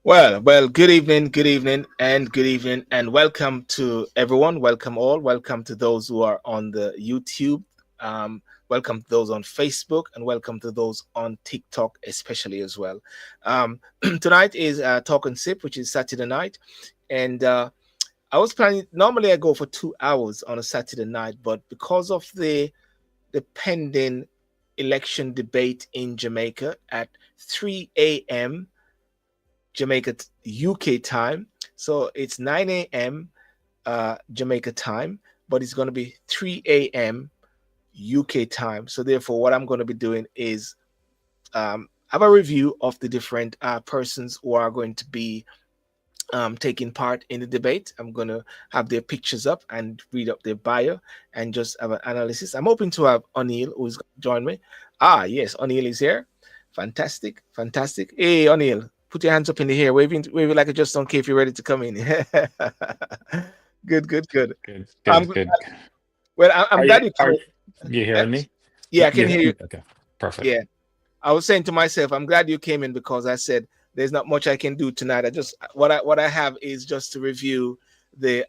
Well, good evening, and good evening, and welcome to everyone. Welcome all. Welcome to those who are on the YouTube. Welcome to those on Facebook, and welcome to those on TikTok, especially as well. Tonight is Talk and Sip, which is Saturday night, and I was planning. Normally, I go for 2 hours on a Saturday night, but because of the pending election debate in Jamaica at 3 a.m. Jamaica UK time. So it's 9 a.m. Jamaica time, but it's going to be 3 a.m. UK time. So therefore, what I'm going to be doing is have a review of the different persons who are going to be taking part in the debate. I'm going to have their pictures up and read up their bio and just have an analysis. I'm hoping to have O'Neill who's going to join me. Ah, yes, O'Neill is here. Fantastic, fantastic. Hey, O'Neill, put your hands up in the air, waving like I just don't care if you're ready to come in. Good, good, good. Good, I'm good, good. well. I'm Are you glad you are came. you Uh, hearing me? Yeah, I can You hear hear you. me? Okay, perfect. Yeah, I was saying to myself, I'm glad you came in because I said there's not much I can do tonight. I just what I have is just to review the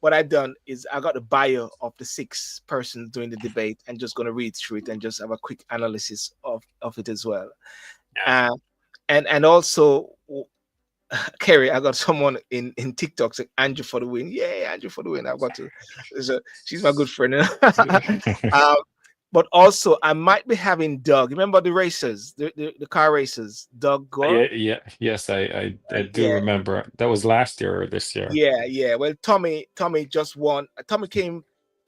what I've done is I got the bio of the six persons doing the debate and just gonna read through it and just have a quick analysis of it as well. Yeah. Uh, and also Kerry, I got someone in TikTok saying Andrew for the win. Yeah, Andrew for the win. I've got to. So she's my good friend. um, but also, I might be having Doug. Remember the racers, the car racers, Doug Yeah, Gore. yeah, yes, I do Yeah, remember. That was last year or this year. yeah. Well, Tommy just won. Tommy came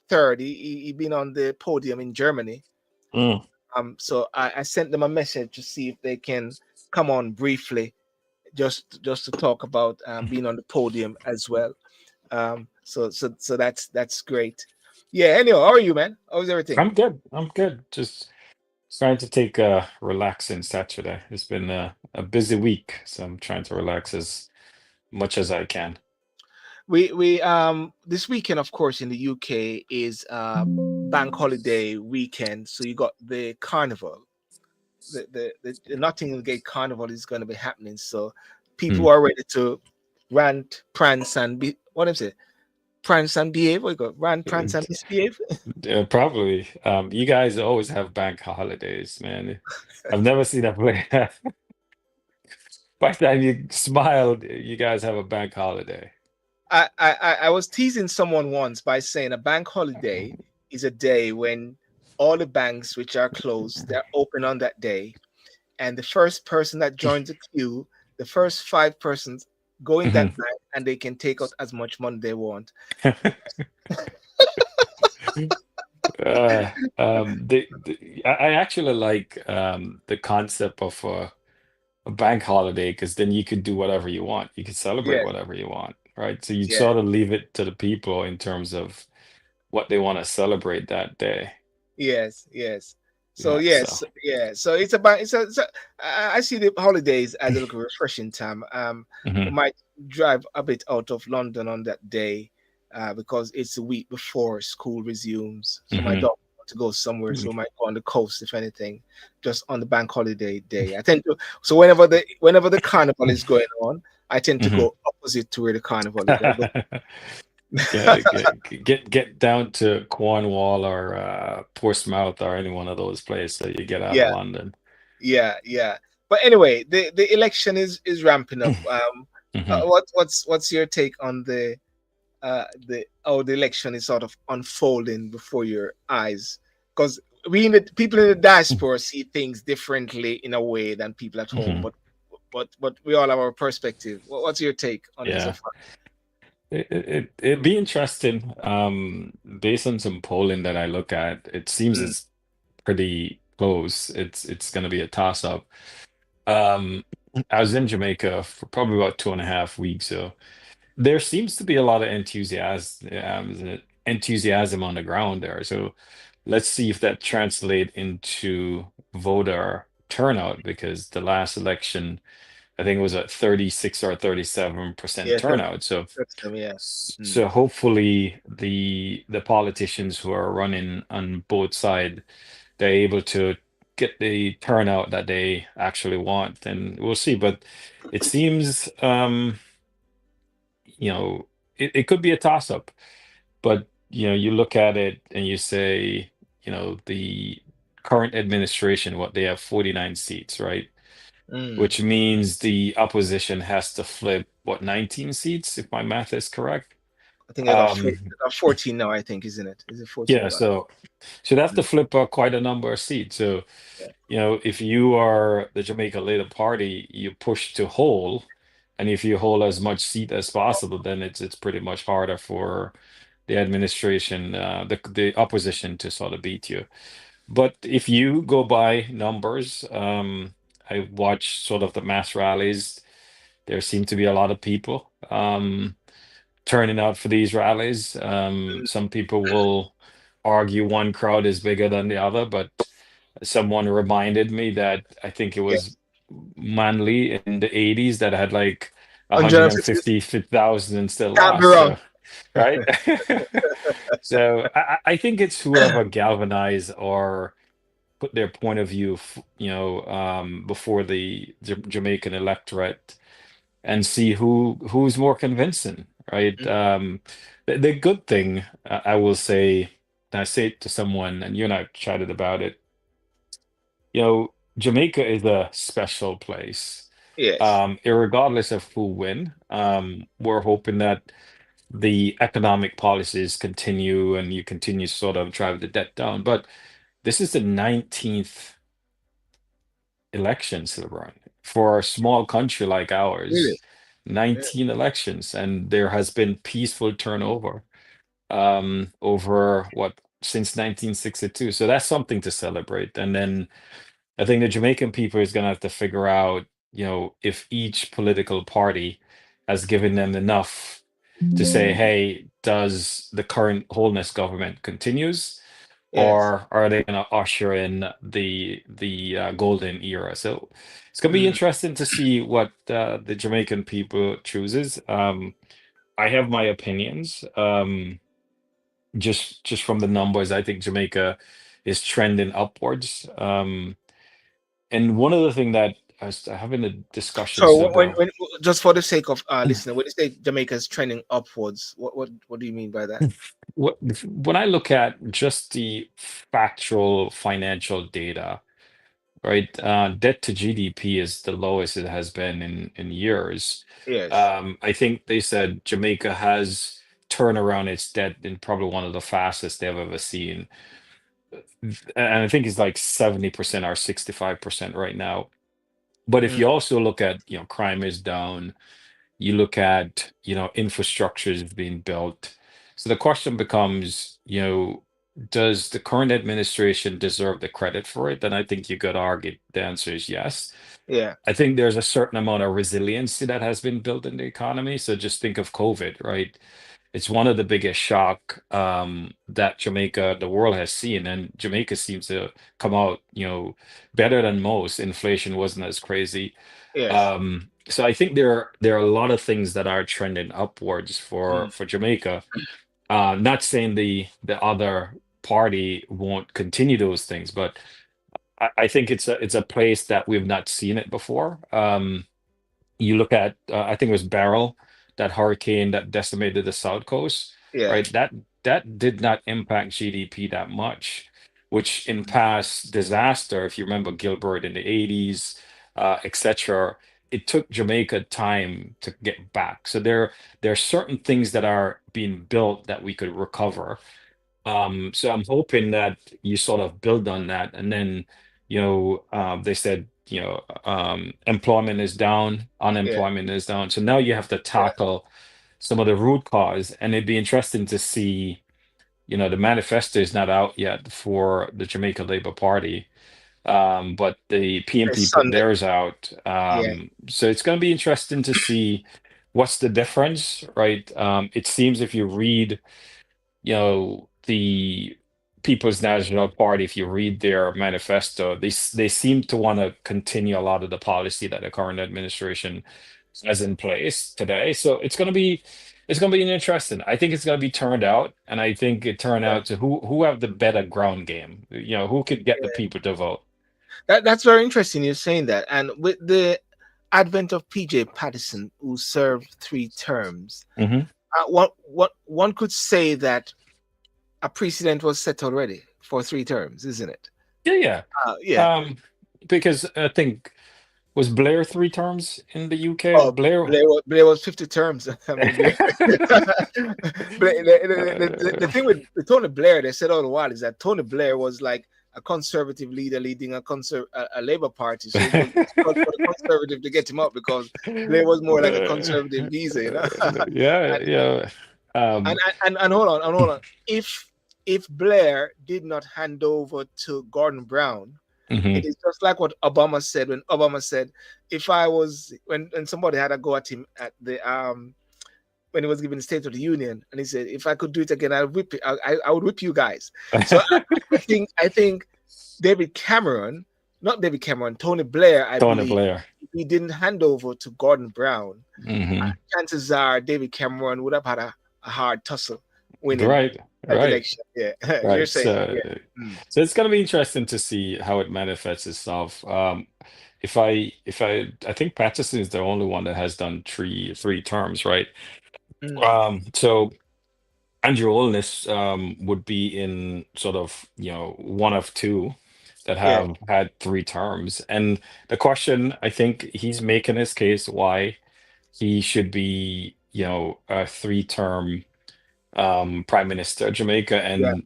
third. He been on the podium in Germany. Mm. So I sent them a message to see if they can come on briefly, just to talk about being on the podium as well. So that's great. Yeah. Anyway, how are you, man? How's everything? I'm good. I'm good. Just trying to take a relaxing Saturday. It's been a busy week, so I'm trying to relax as much as I can. We this weekend, of course, in the UK is bank holiday weekend. So you got the carnival. The Nottingham Gate Carnival is going to be happening. So people Mm. are ready to rant, prance, and be what is it? Prance and behave. What you got? Rant, prance, and misbehave. Probably. You guys always have bank holidays, man. I've never seen a play. By the time you smiled, you guys have a bank holiday. I was teasing someone once by saying a bank holiday is a day when all the banks which are closed they're open on that day, and the first person that joins the queue, the first five persons go in that Mhm. bank and they can take out as much money they want. I actually like the concept of a bank holiday because then you could do whatever you want. You could celebrate Yeah, whatever you want, right? So you yeah, sort of leave it to the people in terms of what they want to celebrate that day. yes. So Yeah, so. yes, yeah. So it's about it's a I see the holidays as a little refreshing time. We Mhm, might drive a bit out of London on that day because it's a week before school resumes. So my mhm. daughter wants to go somewhere, so we might go on the coast if anything, just on the bank holiday day. I tend to so whenever the carnival is going on, I tend to Mhm. go opposite to where the carnival is. I go. Get down to Cornwall or Portsmouth or any one of those places so you get out of Yeah, London. yeah. But anyway, the election is ramping up. Mhm. What's your take on the how the election is sort of unfolding before your eyes? Because we in the people in the diaspora see things differently in a way than people at home. Mhm. But we all have our perspective. What's your take on it so Yeah. far? It'd be interesting. Based on some polling that I look at, it seems Mm, it's pretty close. It's going to be a toss-up. Um, I was in Jamaica for probably about 2.5 weeks, so there seems to be a lot of enthusiasm on the ground there. So let's see if that translate into voter turnout, because the last election, I think it was at 36 or 37% yeah, turnout. So that's them. Yeah. Mm, so hopefully the politicians who are running on both sides, they're able to get the turnout that they actually want, and we'll see. But it seems, it could be a toss-up. But you look at it and you say, the current administration, what they have 49 seats, right? Mm. Which means the opposition has to flip what, 19 seats, if my math is correct. I think Um, I got 14 now. I think, isn't it? Is it 14 yeah, now? so they have to flip quite a number of seats. So, Yeah. if you are the Jamaica Labour Party, you push to hold, and if you hold as much seat as possible, then it's pretty much harder for the administration, the opposition to sort of beat you. But if you go by numbers, I watch sort of the mass rallies. There seem to be a lot of people turning out for these rallies. Mm. Some people will argue one crowd is bigger than the other, but someone reminded me that I think it Yeah. was Manly in the 80s that had like 150 150,000 and still can't be lost. wrong. So, right? So I think it's whoever galvanize or put their point of view, before the Jamaican electorate and see who's more convincing, right? Mm. The good thing, I will say, and I say it to someone, and you and I chatted about it. Jamaica is a special place. Yes. Irregardless of who win, we're hoping that the economic policies continue and you continue to sort of drive the debt down. But this is the 19th elections, LeBron, for a small country like Really? ours. Yeah. 19 elections, and there has been peaceful turnover over what, since 1962. So that's something to celebrate. And then I think the Jamaican people is going to have to figure out, if each political party has given them enough to say, hey, does the current wholeness government continues, Yes. or are they going to usher in the golden era? So it's going to be Mm. interesting to see what the Jamaican people chooses. I have my opinions. Just from the numbers, I think Jamaica is trending upwards. And one of the thing that I was having a discussion So about, when just for the sake of listener, when you say Jamaica is trending upwards, what do you mean by that? when I look at just the factual financial data, right? Debt to GDP is the lowest it has been in years. Yes. I think they said Jamaica has turned around its debt in probably one of the fastest they've ever seen. And I think it's like 70% or 65% right now. But if Mm. you also look at, crime is down, you look at, infrastructure is being built. So the question becomes, does the current administration deserve the credit for it? And I think you could argue the answer is yes. Yeah. I think there's a certain amount of resiliency that has been built in the economy. So just think of COVID, right? It's one of the biggest shock that Jamaica, the world has seen, and Jamaica seems to come out, better than most. Inflation wasn't as crazy. Yes. So I think there are a lot of things that are trending upwards for Mm. for Jamaica. Not saying the other party won't continue those things, but I think it's a place that we've not seen it before. You look at I think it was Beryl, that hurricane that decimated the South Coast, Yeah. right? That did not impact GDP that much, which in past disaster, if you remember Gilbert in the 80s, etc., it took Jamaica time to get back. So there are certain things that are being built that we could recover. So I'm hoping that you sort of build on that, and then, they said, employment is down, Yeah. unemployment is down. So now you have to Yeah. tackle some of the root cause, and it'd be interesting to see, the manifesto is not out yet for the Jamaica Labour Party, but the PNP It's put Sunday. theirs out. Yeah. So it's going to be interesting to see what's the difference, right? It seems if you read, the People's National Party, if you read their manifesto, they seem to want to continue a lot of the policy that the current administration has in place today. So it's gonna be interesting. I think it's gonna be turned out, and I think it turned Yeah. out to who have the better ground game. Who could get the people to vote. That's very interesting. You're saying that, and with the advent of PJ Patterson, who served 3 terms, Hmm. what one could say that a precedent was set already for 3 terms, isn't it? Yeah, yeah. Yeah. Um, because I think was Blair 3 terms in the UK? Oh, Blair. Blair was 50 terms. I mean, Blair. The thing with Tony Blair, they said all the while, is that Tony Blair was like a conservative leader leading a Labour Party. So it was difficult for the conservative to get him up because Blair was more like a conservative geezer, you know. Yeah, yeah. and, Um, and hold on. If Blair did not hand over to Gordon Brown, it mhm. is just like what Obama said when Obama said, if I was when somebody had a go at him at the when he was giving the State of the Union, and he said, if I could do it again, I'd whip it, I would whip you guys. So I think David Cameron, not David Cameron, Tony Blair, I Tony believe, Blair. if he didn't hand over to Gordon Brown, Hmm. chances are David Cameron would have had a hard tussle winning Right, that right, election. Yeah, you're right. saying, So, yeah. Mm. it's going to be interesting to see how it manifests itself. I think Patterson is the only one that has done three terms, right? Mm. So Andrew Holness would be in sort of, one of two that Yeah, have had 3 terms. And the question, I think he's making his case why he should be, a 3 term prime minister of Jamaica,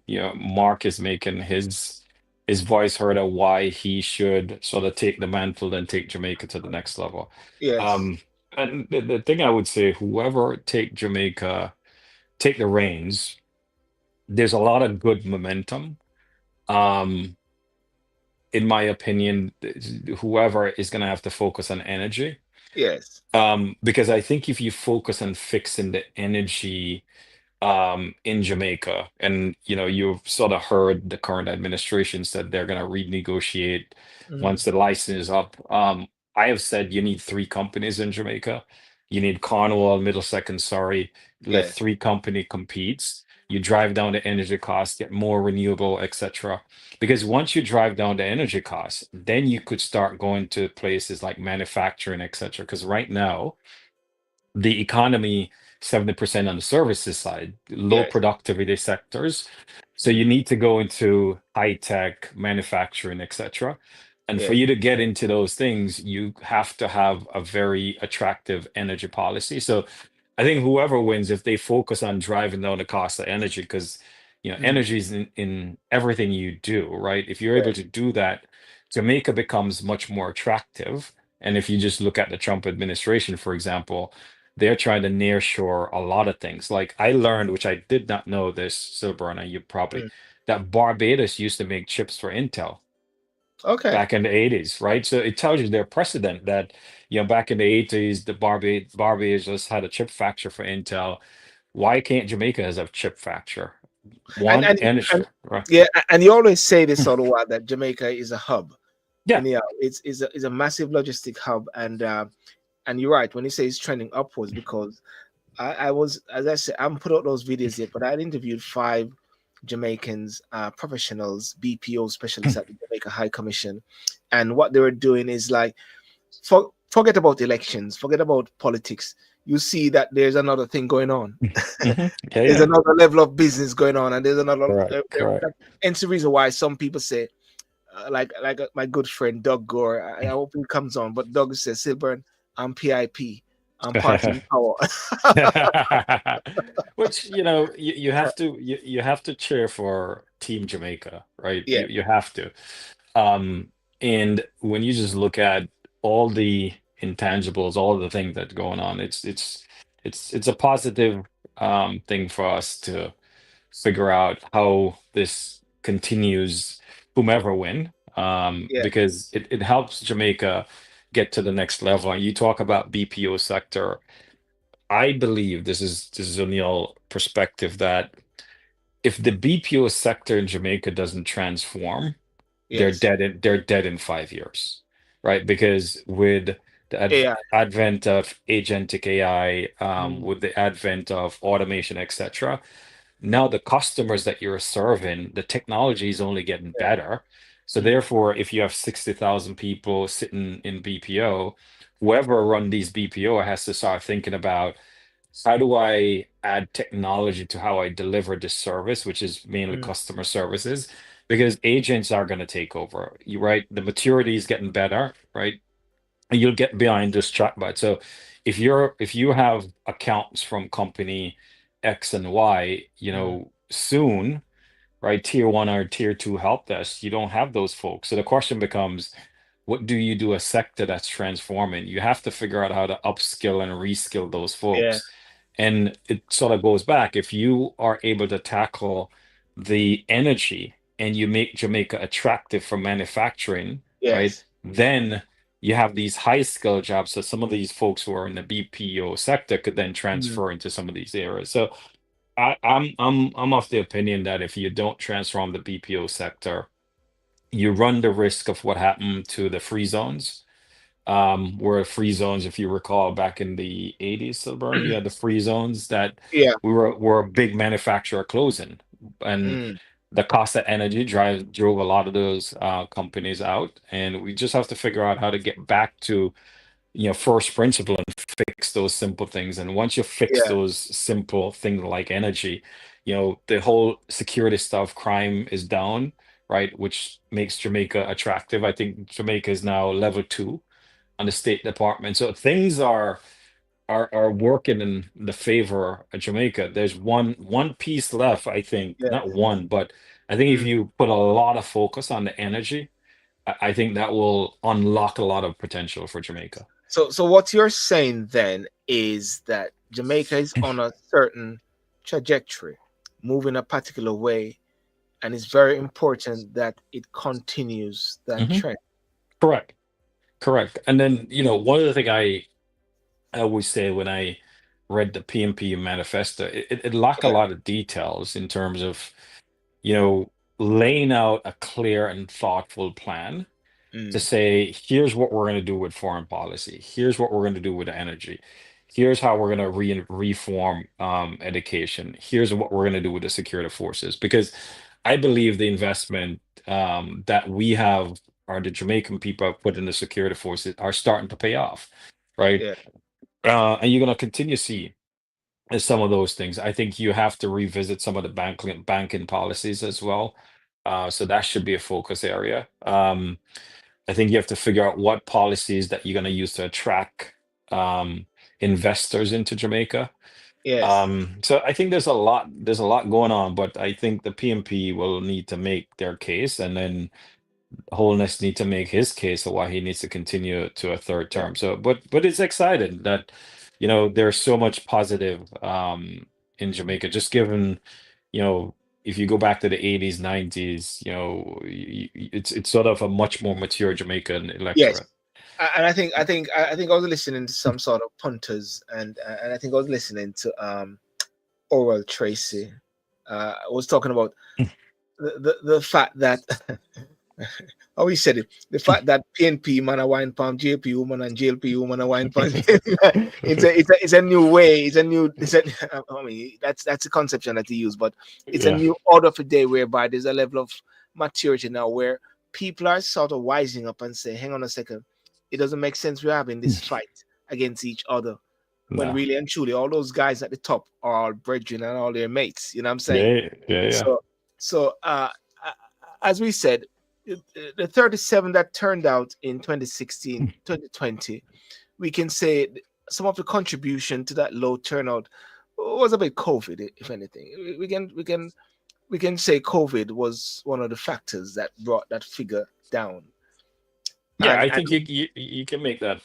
yeah, and Mark is making his voice heard of why he should sort of take the mantle and take Jamaica to the next level. yes, Um, and the thing I would say, whoever take the reins, there's a lot of good momentum. Um, in my opinion, whoever is going to have to focus on energy. yes. Because I think if you focus on fixing the energy in Jamaica, and you've sort of heard the current administration said they're going to renegotiate Mm. once the license is up. I have said you need 3 companies in Jamaica. You need Cornwall, Middlesex, and Surrey. Let Yes. 3 company competes. You drive down the energy costs, get more renewable, etc. Because once you drive down the energy costs, then you could start going to places like manufacturing, etc. Because right now the economy 70% on the services side, low Yes. productivity sectors. So you Mm. need to go into high tech manufacturing, etc. And for Yes. you to get into those things, you have to have a very attractive energy policy. So I think whoever wins, if they focus on driving down the cost of energy, because Mm. energy is in everything you do, right? If you're able Yes. to do that, Jamaica becomes much more attractive. And if you just look at the Trump administration, for example, they're trying to nearshore a lot of things. Like I learned, which I did not know this, Silberna, you probably, Mm. that Barbados used to make chips for Intel Okay. back in the 80s, right? So it tells you their precedent that, back in the 80s, the Barbados had a chip factory for Intel. Why can't Jamaica has a chip factory? And One, and energy, and right? yeah, and you always say this all the while that Jamaica is a hub. Yeah. And yeah, it's a massive logistic hub, and you're right when you say it's trending upwards because I was, as I said, I haven't put out those videos yet, but I had interviewed 5 Jamaicans, professionals, BPO specialists at the Jamaica High Commission, and what they were doing is like, forget about elections, forget about politics. You see that there's another thing going on. Hmm. Yeah, There's yeah. another level of business going on, and there's another. Correct, correct. Hence the reason why some people say, my good friend Doug Gore. I hope he comes on, but Doug says, Silburn, I'm PIP. I'm party in power. Which, you have to cheer for Team Jamaica, right? Yeah, You have to. Um, and when you just look at all the intangibles, all the things that going on, it's a positive thing for us to figure out how this continues, whomever win, yeah, because it helps Jamaica get to the next level. And you talk about BPO sector. I believe this is O'Neill perspective that if the BPO sector in Jamaica doesn't transform, yes. they're dead in 5 years, right? Because with the AI. advent of agentic AI, Mm, with the advent of automation, etc., now the customers that you're serving, the technology is only getting yeah, better. So Mm, therefore, if you have 60,000 people sitting in BPO, whoever run these BPO has to start thinking about how do I add technology to how I deliver this service, which is mainly mm, customer services, because agents are going to take over. You right, the maturity is getting better, right? And you'll get behind this chatbot. So if you have accounts from company X and Y, mm. soon, right, tier one or tier two help desk, you don't have those folks. So the question becomes, what do you do a sector that's transforming? You have to figure out how to upskill and reskill those Yeah. folks. And it sort of goes back. If you are able to tackle the energy and you make Jamaica attractive for manufacturing, right? Yes. Then you have these high skill jobs. So some of these folks who are in the BPO sector could then Mm, transfer into some of these areas. So I'm of the opinion that if you don't transform the BPO sector, you run the risk of what happened to the free zones. Where free zones, if you recall, back in the 80s, Silver, you had the free zones that yeah. were a big manufacturer closing, and Mm, the cost of energy drove a lot of those companies out, and we just have to figure out how to get back to first principle and fix those simple things. And once you fix yeah. those simple things like energy, the whole security stuff, crime is down, right? Which makes Jamaica attractive. I think Jamaica is now level 2 on the State Department. So things are working in the favor of Jamaica. There's one piece left, I think, Yeah. not one, but I think if Mm. you put a lot of focus on the energy, I think that will unlock a lot of potential for Jamaica. So what you're saying then is that Jamaica is on a certain trajectory, moving a particular way, and it's very important that it continues that Hmm. trend. Correct. Correct. And then, one of the thing I always say when I read the PMP manifesto, it lacked a Yeah. lot of details in terms of, you know, laying out a clear and thoughtful plan to Mm, say, here's what we're going to do with foreign policy. Here's what we're going to do with energy. Here's how we're going to reform education. Here's what we're going to do with the security forces. Because I believe the investment that we have, or the Jamaican people have put in the security forces, are starting to pay off, right? yeah. And you're going to continue to see some of those things. I think you have to revisit some of the banking policies as well. So that should be a focus area. I think you have to figure out what policies that you're going to use to attract um, investors into Jamaica. Yes. So I think there's a lot going on, but I think the PMP will need to make their case, and then Holness need to make his case of why he needs to continue to a third Yeah. term. So, but it's exciting that there's so much positive in Jamaica. Just given you know if you go back to the 80s, 90s, it's sort of a much more mature Jamaican Yes. electorate. I think I was listening to some sort of punters, and I think I was listening to Oral Tracy. I was talking about the fact that how he said it, the fact that PNP man a wine palm JP woman and JLP woman a wine palm. It's a new way. I mean that's a conception that he used, but it's a Yeah. new order of the day whereby there's a level of maturity now where people are sort of wising up and say, hang on a second, it doesn't make sense we're having this fight against each other when No. really and truly all those guys at the top are all brethren and all their mates. You know what I'm saying? Yeah, yeah, yeah. So so as we said, the 37 that turned out in 2016, 2020, we can say some of the contribution to that low turnout was a bit COVID, if anything. We can say COVID was one of the factors that brought that figure down. Yeah, And I think you can make that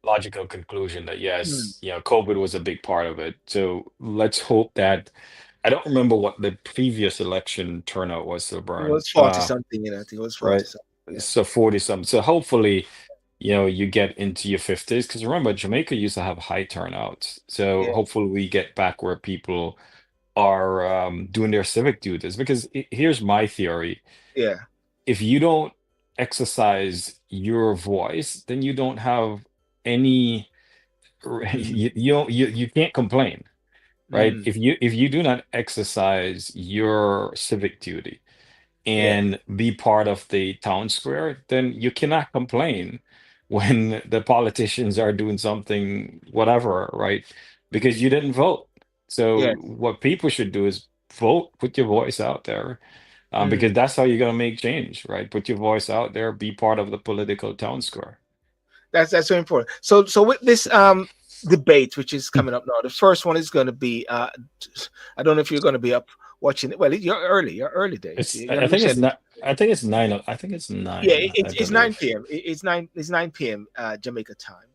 logical conclusion that mm, yes, COVID was a big part of it. So let's hope that I don't remember what the previous election turnout was, so it Burn. was 40 something, I think it was 40 Right. something. Yeah. So 40 something. So hopefully, you get into your 50s. Because remember, Jamaica used to have high turnouts. So Yeah. hopefully we get back where people are doing their civic duties. Because here's my theory. Yeah. If you don't exercise your voice, then you don't have any Mm, you can't complain, right? mm, If you do not exercise your civic duty, Yeah. and be part of the town square, then you cannot complain when the politicians are doing something, whatever, right? Because you didn't vote. So Yes. what people should do is vote, put your voice out there, Mm. because that's how you're gonna make change, right? Put your voice out there, be part of the political town square. That's so important. So with this debate which is coming up now, the first one is going to be I don't know if you're going to be up watching it. Well, you're early days. It's You're I going I to be think it's sending. not. I think it's nine. I think it's Yeah, nine, I it's 9 believe. p.m. It's 9 p.m. Jamaica time.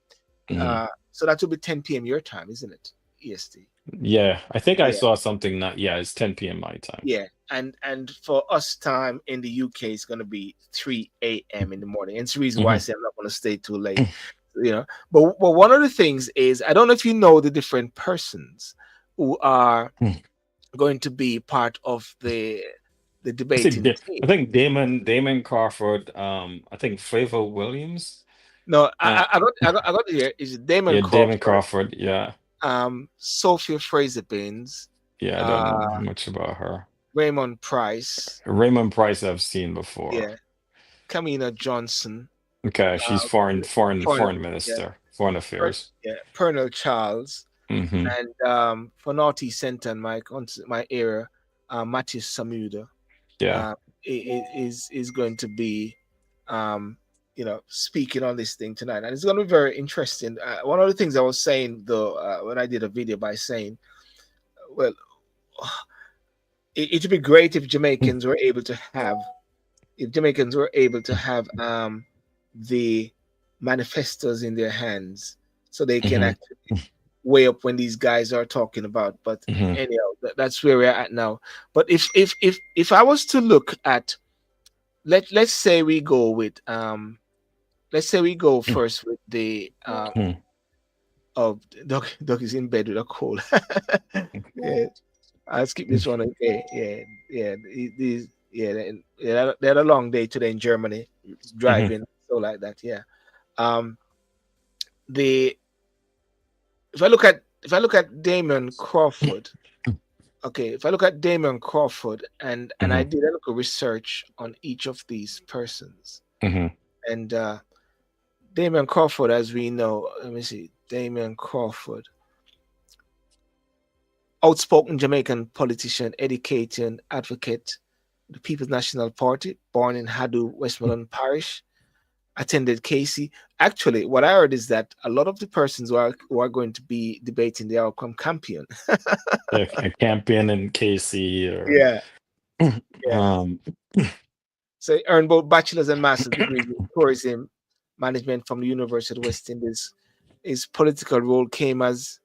Mhm. So that will be 10 p.m. your time, isn't it? EST. Yeah, I think I Yeah, saw something. Not yeah, it's 10 p.m. my time. yeah. And for us time in the UK, it's going to be 3 a.m. in the morning. And it's the reason why I Hmm. say I'm not going to stay too late. But one of the things is I don't know if you know the different persons who are going to be part of the I think debating team. I think Damon Crawford. I think Flavor Williams. No, Uh, I got it here. Is Damon yeah, Damon Crawford, Crawford. Yeah, Sophia Fraser Binns, yeah. I don't know uh, much about her. Raymond Price, Raymond Price I've seen before. yeah, Kamina Johnson, Okay, she's uh, Pernell, foreign yeah, minister, foreign affairs. yeah, Pernell Charles, Hmm. and for Northeast Centre and my area, Matthew Samuda Yeah. uh, is going to be um, speaking on this thing tonight, and it's going to be very interesting. One of the things I was saying though when I did a video by saying, well, it would be great if Jamaicans were able to have the manifestos in their hands so they can Hmm. actually weigh up when these guys are talking about. But Hmm. anyhow, that's where we're at now. But if I was to look at, let's say we go with let's say we go first with the of Doug is in bed with a cold. Yeah, I'll skip this one. Okay, yeah, yeah. These, yeah, they had a long day today in Germany, Hmm. driving, so like that. Yeah. Um, the if I look at Damon Crawford, okay, if I look at Damon Crawford and I Hmm. did a little research on each of these persons, Hmm. and Damon Crawford, as we know, let me see, Damon Crawford, outspoken Jamaican politician, educator, advocate, the People's National Party, born in Hadu, Westmoreland Parish, attended Casey. Actually, what I heard is that a lot of the persons who are going to be debating the outcome campion. A champion in KC or Yeah, yeah. um So he earned both bachelor's and master's degrees in tourism management from the University of West Indies. His political role came as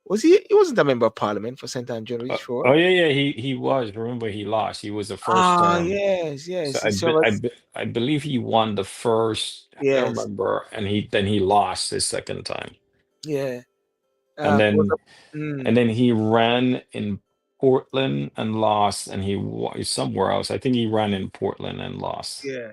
was he wasn't a member of parliament for St. Andrew, sure. oh yeah, yeah, he was. Remember, he lost. He was the first Ah, term. yes, So yes. He served as I believe he won the first. I can't yes, remember, and he lost his second time, yeah. and Was then a he ran in Portland and lost, and somewhere else. I think he ran in Portland and lost. yeah.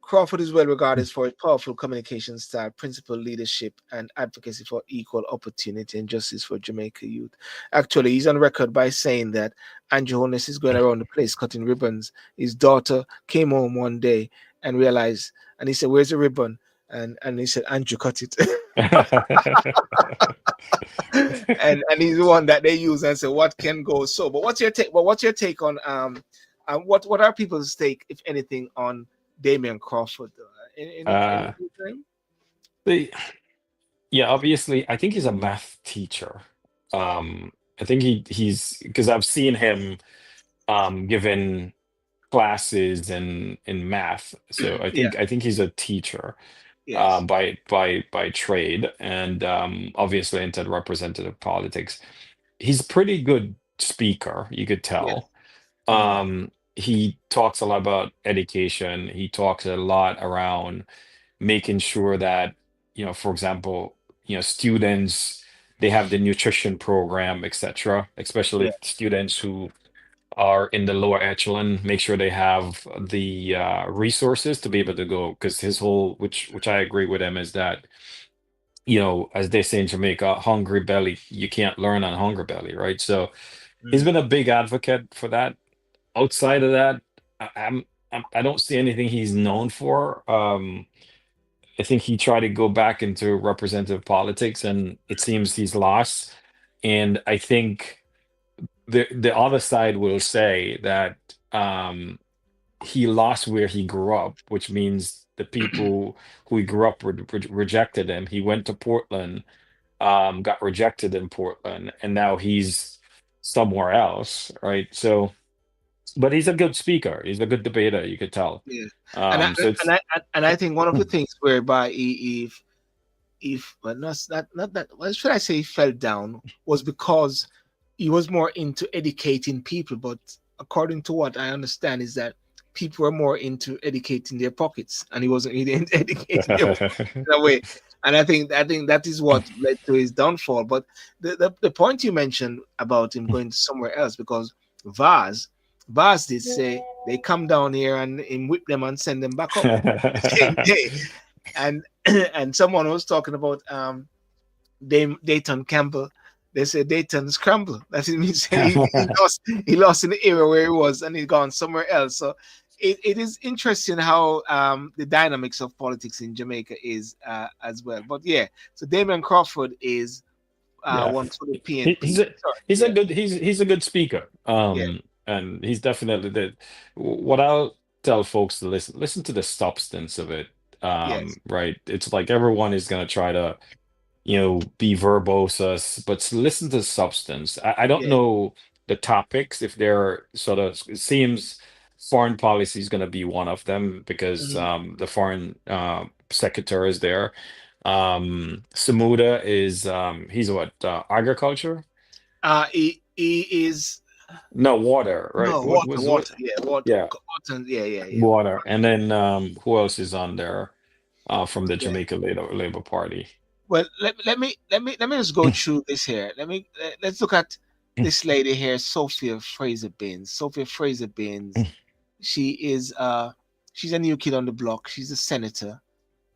Crawford is well regarded for his powerful communication style, principled leadership, and advocacy for equal opportunity and justice for Jamaica youth. Actually, he's on record by saying that Andrew Holness is going around the place cutting ribbons. His daughter came home one day and realized, and he said, "Where's the ribbon?" And he said, "Andrew cut it." And he's the one that they use and say, "What can go so?" But what's your take? Well, what's your take on what are people's take, if anything, on Damian Crawford? uh, Anything? the Yeah, obviously, I think he's a math teacher. I think he's because I've seen him given classes in math. So Yeah. I think he's a teacher Yes. by trade, and obviously into representative politics. He's a pretty good speaker, you could Yes. tell. Mm. He talks a lot about education. He talks a lot around making sure that, for example, students, they have the nutrition program, etc., Yeah. especially students who are in the lower echelon, make sure they have the resources to be able to go. Because his whole, which I agree with him, is that, as they say in Jamaica, hungry belly, you can't learn on hunger belly, right? So he's Mm. been a big advocate for that. Outside of that, I don't see anything he's known for. I think he tried to go back into representative politics, and it seems he's lost. And I think the other side will say that he lost where he grew up, which means the people who he grew up with rejected him. He went to Portland, got rejected in Portland, and now he's somewhere else, right? So, but he's a good speaker. He's a good debater. You could tell. Yeah, and I So it's and I think one of the things whereby if well, not that, what should I say, he fell down was because he was more into educating people. But according to what I understand, is that people were more into educating their pockets, and he wasn't really into educating their pockets in a way. And I think that is what led to his downfall. But the point you mentioned about him going somewhere else, because Vaz Vaz did say they come down here and him whip them and send them back up the same day. And and someone was talking about Dayton Campbell. They said Dayton scramble. That means he lost in the area where he was and he gone somewhere else. So it is interesting how the dynamics of politics in Jamaica is as well. But yeah, so Damon Crawford is yeah. one for the He, PNP. he's a Sorry, he's a yeah, good he's a good speaker. yeah, And he's definitely the what I'll tell folks to listen to the substance of it. yes, Right. It's like everyone is gonna try to, be verbose, but listen to substance. I don't yeah. know the topics if they're sort of, it seems foreign policy is going to be one of them because Mhm. the foreign secretary is there. Samuda is he's what, agriculture? He is No, water, right? no What water, was what? water, yeah, water, Yeah, water, yeah, yeah, yeah, water. And then who else is on there from the yeah. Jamaica Labor Party? Well, let me just go through this here. Let's look at this lady here, Sophia Fraser Binns. Sophia Fraser Binns. She is she's a new kid on the block. She's a senator.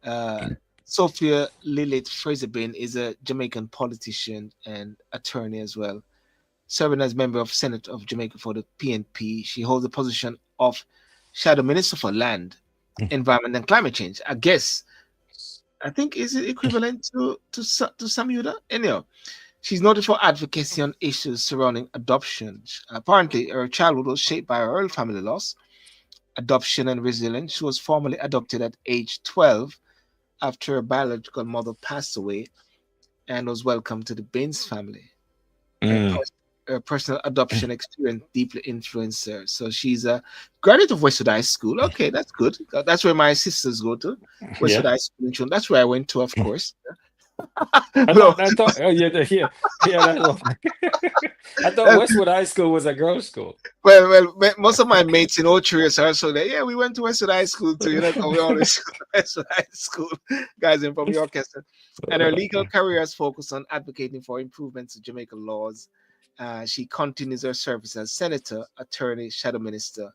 Uh, Sophia Lilith Fraser Binns is a Jamaican politician and attorney as well, serving as member of Senate of Jamaica for the PNP. She holds the position of Shadow Minister for Land, Environment and Climate Change. I think is it equivalent to Samuda? Anyhow, she's noted for advocacy on issues surrounding adoption. Apparently, her childhood was shaped by her early family loss, adoption, and resilience. She was formally adopted at age 12 after her biological mother passed away and was welcomed to the Baines family. Her, Mm, pers- her personal adoption experience deeply influenced her. So she's a graduate of Westwood High School. Okay, that's good. That's where my sisters go to. Westwood yeah. High School in Trinidad. That's where I went to, of course. I No, thought, I thought, oh yeah, yeah, yeah. I thought Westwood High School was a girls' school. most of my mates in Ochiris are so that, yeah, we went to Westwood High School too. You know, 'cause we always go to Westwood High School, guys in from the orchestra. And her legal career has focused on advocating for improvements to Jamaican laws. She continues her service as senator, attorney, shadow minister,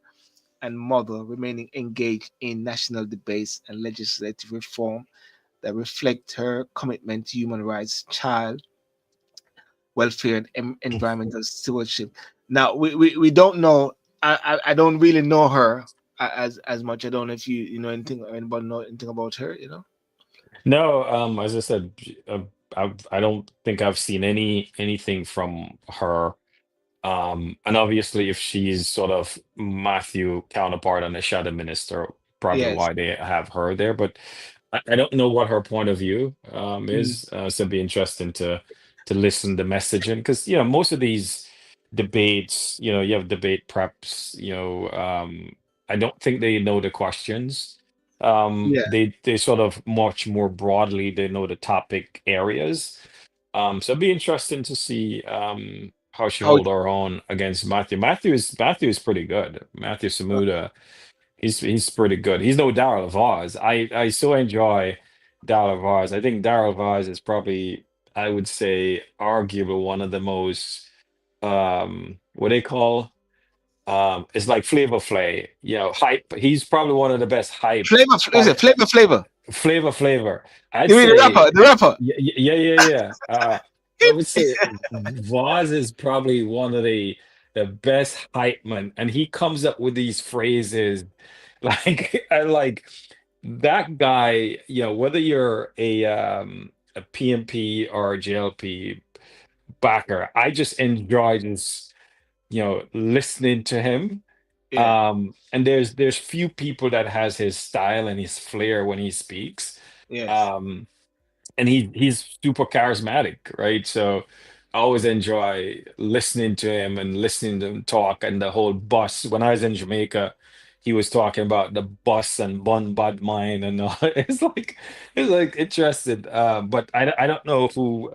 and mother, remaining engaged in national debates and legislative reform that reflect her commitment to human rights, child welfare, and environmental stewardship. Now, we don't know. I don't really know her as much. I don't know if you know anything or anybody know anything about her. You know. No, as I said, I don't think I've seen anything from her. And obviously, if she's sort of Matthew counterpart on the shadow minister, probably Yes. why they have her there. But I don't know what her point of view Mm, is. So it'd be interesting to listen to messaging because most of these debates, you have debate preps. I don't think they know the questions. yeah. They sort of much more broadly they know the topic areas. So it'd be interesting to see how she How? hold her own against Matthew. Matthew is pretty good. Matthew Samuda, he's pretty good. He's no Daryl Vaz. I so enjoy Daryl Vaz. I think Daryl Vaz is probably, I would say, arguably one of the most what they call it's like Flavor Flay, hype. He's probably one of the best hype. Flavor, is it Flavor? Flavor. I'd You mean the say, rapper? The rapper? yeah. I would say Voz is probably one of the the best hype man, and he comes up with these phrases like I like that guy. You know, whether you're a PMP or a JLP backer, I just enjoy just listening to him. Yeah. And there's few people that has his style and his flair when he speaks. Yes. Um, and he's super charismatic, right? So I always enjoy listening to him and listening to him talk and the whole bus. When I was in Jamaica, he was talking about the bus and Bun Bad Mine and all. It's like interesting. But I don't know who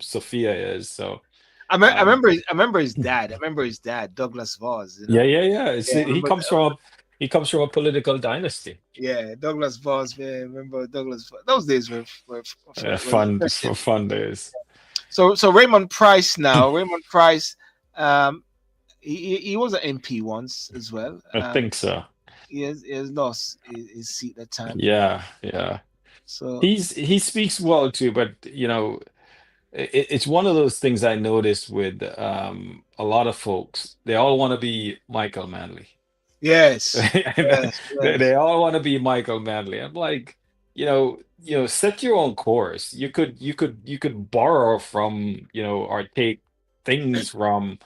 Sophia is. So I um, remember. I remember his dad. I remember his dad, Douglas Voss. You yeah, know. yeah, yeah. Yeah. I remember. He comes from a political dynasty. Yeah, Douglas Voss. Man, remember Douglas? Those days were interesting. Fun days. So Raymond Price now. Raymond Price. Um, he was an MP once as well. I think so. He has lost his seat at time. Yeah, yeah. So He speaks well too, but it's one of those things I noticed with a lot of folks. They all want to be Michael Manley. yes, And yes, they yes, all want to be Michael Manley. I'm like, set your own course. You could borrow from, or take things from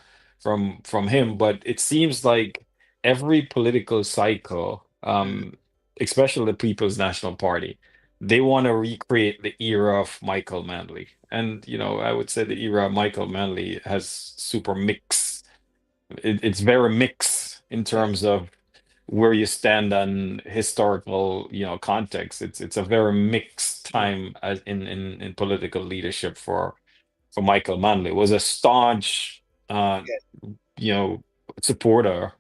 him, but it seems like every political cycle, mm, especially the People's National Party, they want to recreate the era of Michael Manley. And, I would say the era of Michael Manley has super mix. It's very mixed in yes, terms of where you stand on historical, context. It's a very mixed mm, time as in political leadership for Michael Manley. Was a staunch, uh, yes, you know, supporter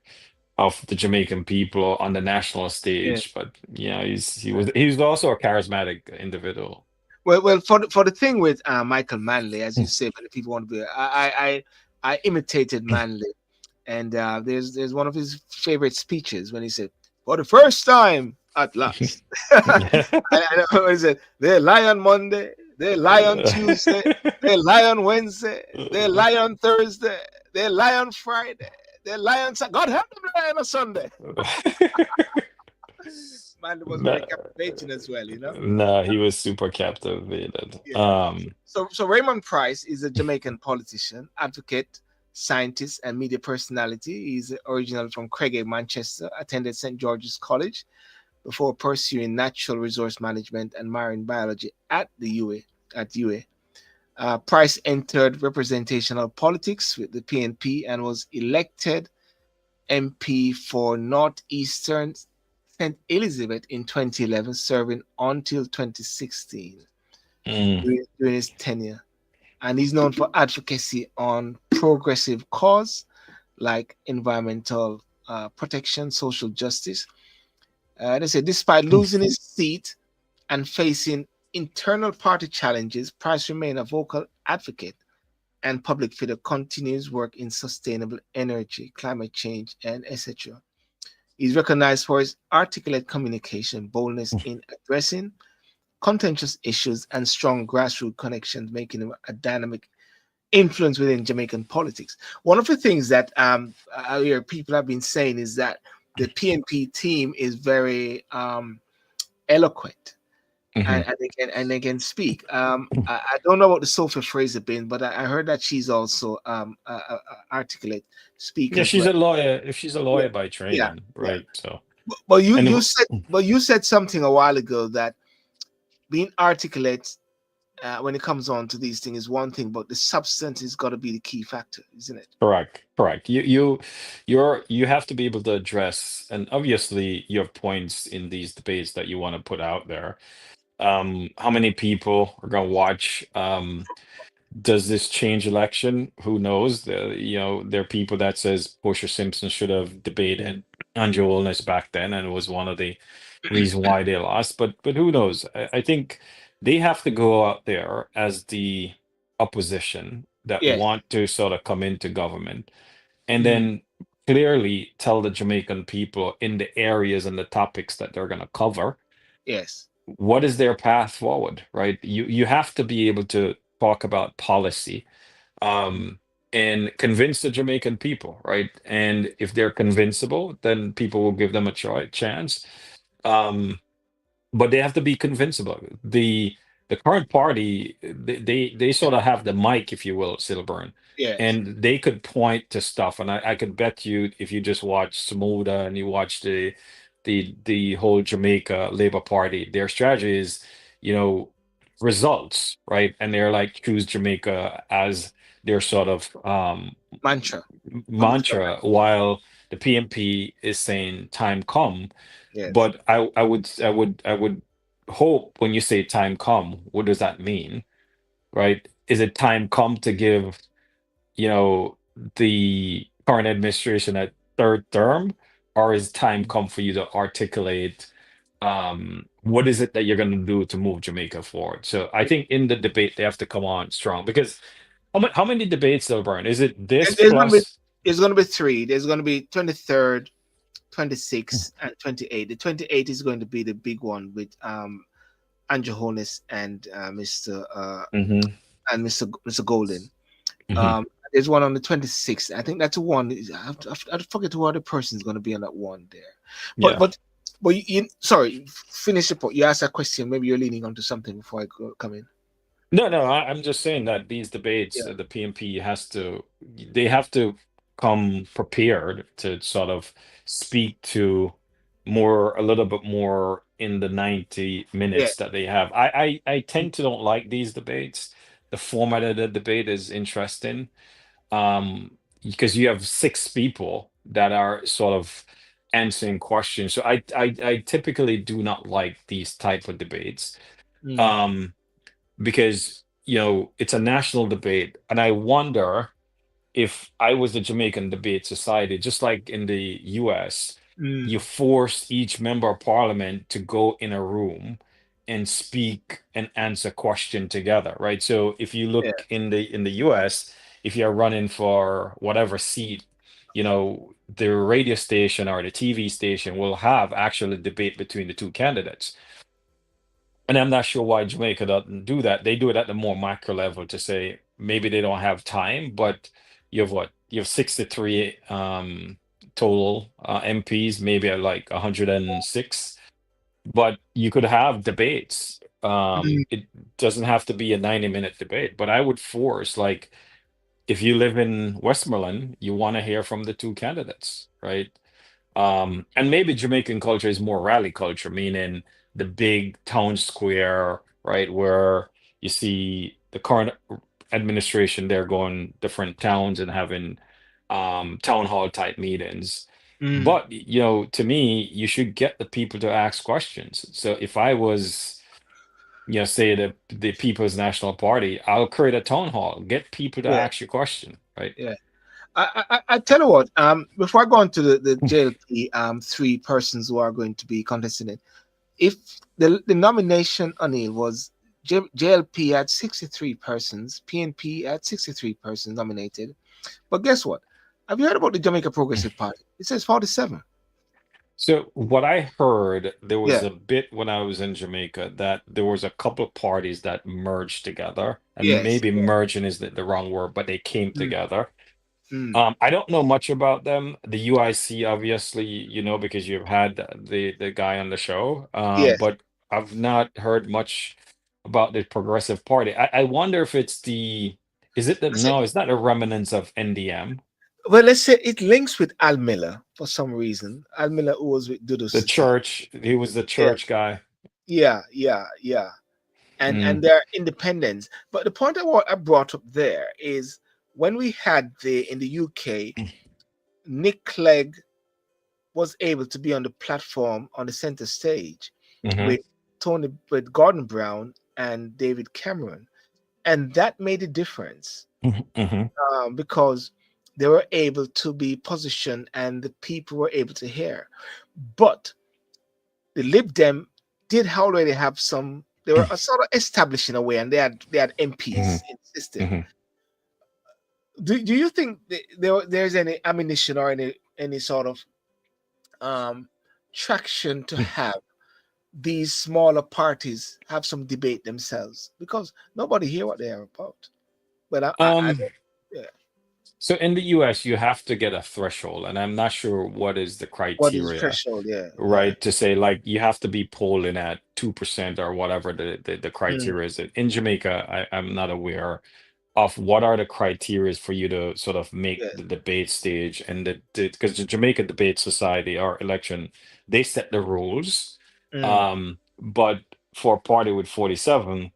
of the Jamaican people on the national yeah. stage, but he was also a charismatic individual. Well, for the thing with Michael Manley, as you say, many people want to be. I imitated Manley, and there's one of his favorite speeches when he said, "For the first time at last," I know what he said. They lie on Monday, they lie on Tuesday, they lie on Wednesday, they lie on Thursday, they lie on Friday, they lie on God help them lie on a Sunday. Manley was very No, captivating as well, you know. no, he was super captivated. Yeah. So Raymond Price is a Jamaican politician, advocate, scientist, and media personality. He's originally from Craigie, Manchester, attended St. George's College before pursuing natural resource management and marine biology at the UA. At UA. Price entered representational politics with the PNP and was elected MP for Northeastern St. Elizabeth in 2011, serving until 2016 Mm. during his tenure. And he's known for advocacy on progressive cause like environmental protection, social justice. They say despite losing his seat and facing internal party challenges, Price remained a vocal advocate and public figure continues work in sustainable energy, climate change, and etc. He's recognized for his articulate communication, boldness in addressing contentious issues, and strong grassroots connections, making him a dynamic influence within Jamaican politics. One of the things that I hear people have been saying is that the PNP team is very eloquent Mhm. and they can speak. I don't know what the Sophia phrase has been, but I heard that she's also articulate speak Yeah, as she's well. a lawyer. If she's a Yeah, lawyer by yeah, training, yeah. right? So, But you and you said you said something a while ago that being articulate when it comes on to these things is one thing, but the substance has got to be the key factor, isn't it? correct, correct. You have to be able to address, and obviously you have points in these debates that you want to put out there. How many people are gonna watch? Does this change election? Who knows? There are people that says Portia Simpson should have debated Andrew Holness back then, and it was one of the reason why they lost. But who knows? I think they have to go out there as the opposition that Yes. want to sort of come into government, and Mm, then clearly tell the Jamaican people in the areas and the topics that they're going to cover yes. what is their path forward, right? You have to be able to talk about policy. and convince the Jamaican people, right? And if they're convincible, then people will give them a chance. Um, but they have to be convincible. The current party, they sort of have the mic, if you will, Silburn, Yes. and they could point to stuff. And I could bet you, if you just watch Samuda and you watch the whole Jamaica Labour Party, their strategy is, you know, results, right? And they're like choose Jamaica as their sort of Mantra. Political mantra, mantra. while the PMP is saying time come. Yes. But I would hope when you say time come, what does that mean, right? Is it time come to give, you know, the current administration a third term, or is time come for you to articulate what is it that you're going to do to move Jamaica forward? So I think in the debate they have to come on strong because how many debates they'll burn? Is it this There's gonna be plus? there's gonna be three. There's gonna be 23rd, 26th, and 28th. The 28th is going to be the big one with Andrew Holness and Mr. Mm-hmm, And Mr. Golden. mm-hmm. Um, there's one on the 26th. I think that's the one. I forget who other person is going to be on that one there. But Yeah. but but sorry, finish the point. You asked a question. Maybe you're leaning onto something before come in. No, no, I'm just saying that these debates, Yeah. the PMP they have to come prepared to sort of speak to a little bit more in the 90 Yeah. minutes that they have. I tend to don't like these debates. The format of the debate is interesting, because you have six people that are sort of answering questions. So I typically do not like these type of debates. Mm, Um, because it's a national debate, and I wonder if I was the Jamaican Debate Society, just like in the US, mm, you force each member of parliament to go in a room and speak and answer question together, right? So if you yeah. look in the US, if you're running for whatever seat, the radio station or the TV station will have actually a debate between the two candidates. And I'm not sure why Jamaica doesn't do that. They do it at the more macro level to say maybe they don't have time, but you have what? You have 63 total MPs, maybe at like 106. But you could have debates. Mm, It doesn't have to be a 90-minute debate, but I would force, like, if you live in Westmoreland, you want to hear from the two candidates, right? And maybe Jamaican culture is more rally culture, meaning the big town square, right, where you see the current administration, they're going different towns and having town hall type meetings. mm, But, to me, you should get the people to ask questions. So if I was, say the People's National Party, I'll create a town hall, get people to yeah. ask you question, right? Yeah. I tell you what. Before I go on to the JLP, three persons who are going to be contesting it, if the nomination, Anil, was JLP had 63 persons, PNP had 63 persons nominated. But guess what? Have you heard about the Jamaica Progressive Party? It says 47. So what I heard, there was Yeah. a bit when I was in Jamaica that there was a couple of parties that merged together, and Yes. maybe Yeah. merging is the wrong word, but they came Mm, together. mm. I don't know much about them. The UIC, obviously, because you've had the guy on the show, Yes. but I've not heard much about the Progressive Party. I wonder if is it I said, no, it's not a remnants of NDM. well, let's say it links with Al Miller for some reason. Al Miller who was with Dudu The City. church, he was the Yeah. church guy. Yeah. Yeah. Yeah. And Mm, their independence. But the point I brought up there is when we had in the UK, Nick Clegg was able to be on the platform on the center stage hmm with with Gordon Brown and David Cameron, and that made a difference hmm because they were able to be positioned and the people were able to hear. But the Lib Dem did already have some. They were sort of established in a way, and they had hmm MPs in the system. hmm Do you think there's any ammunition or any sort of um, traction to have these smaller parties have some debate themselves because nobody hear what they are about? But I Um, don't. Yeah. So in the US, you have to get a threshold, and I'm not sure what is the What is criteria, threshold? Yeah, yeah. right? To say like you have to be polling at 2% or whatever the Mm, criteria is. In Jamaica, I'm not aware of what are the criteria for you to sort of make yes. the debate stage, and because the Jamaica Debate Society, our election, they set the rules. Mm, But for a party with 47,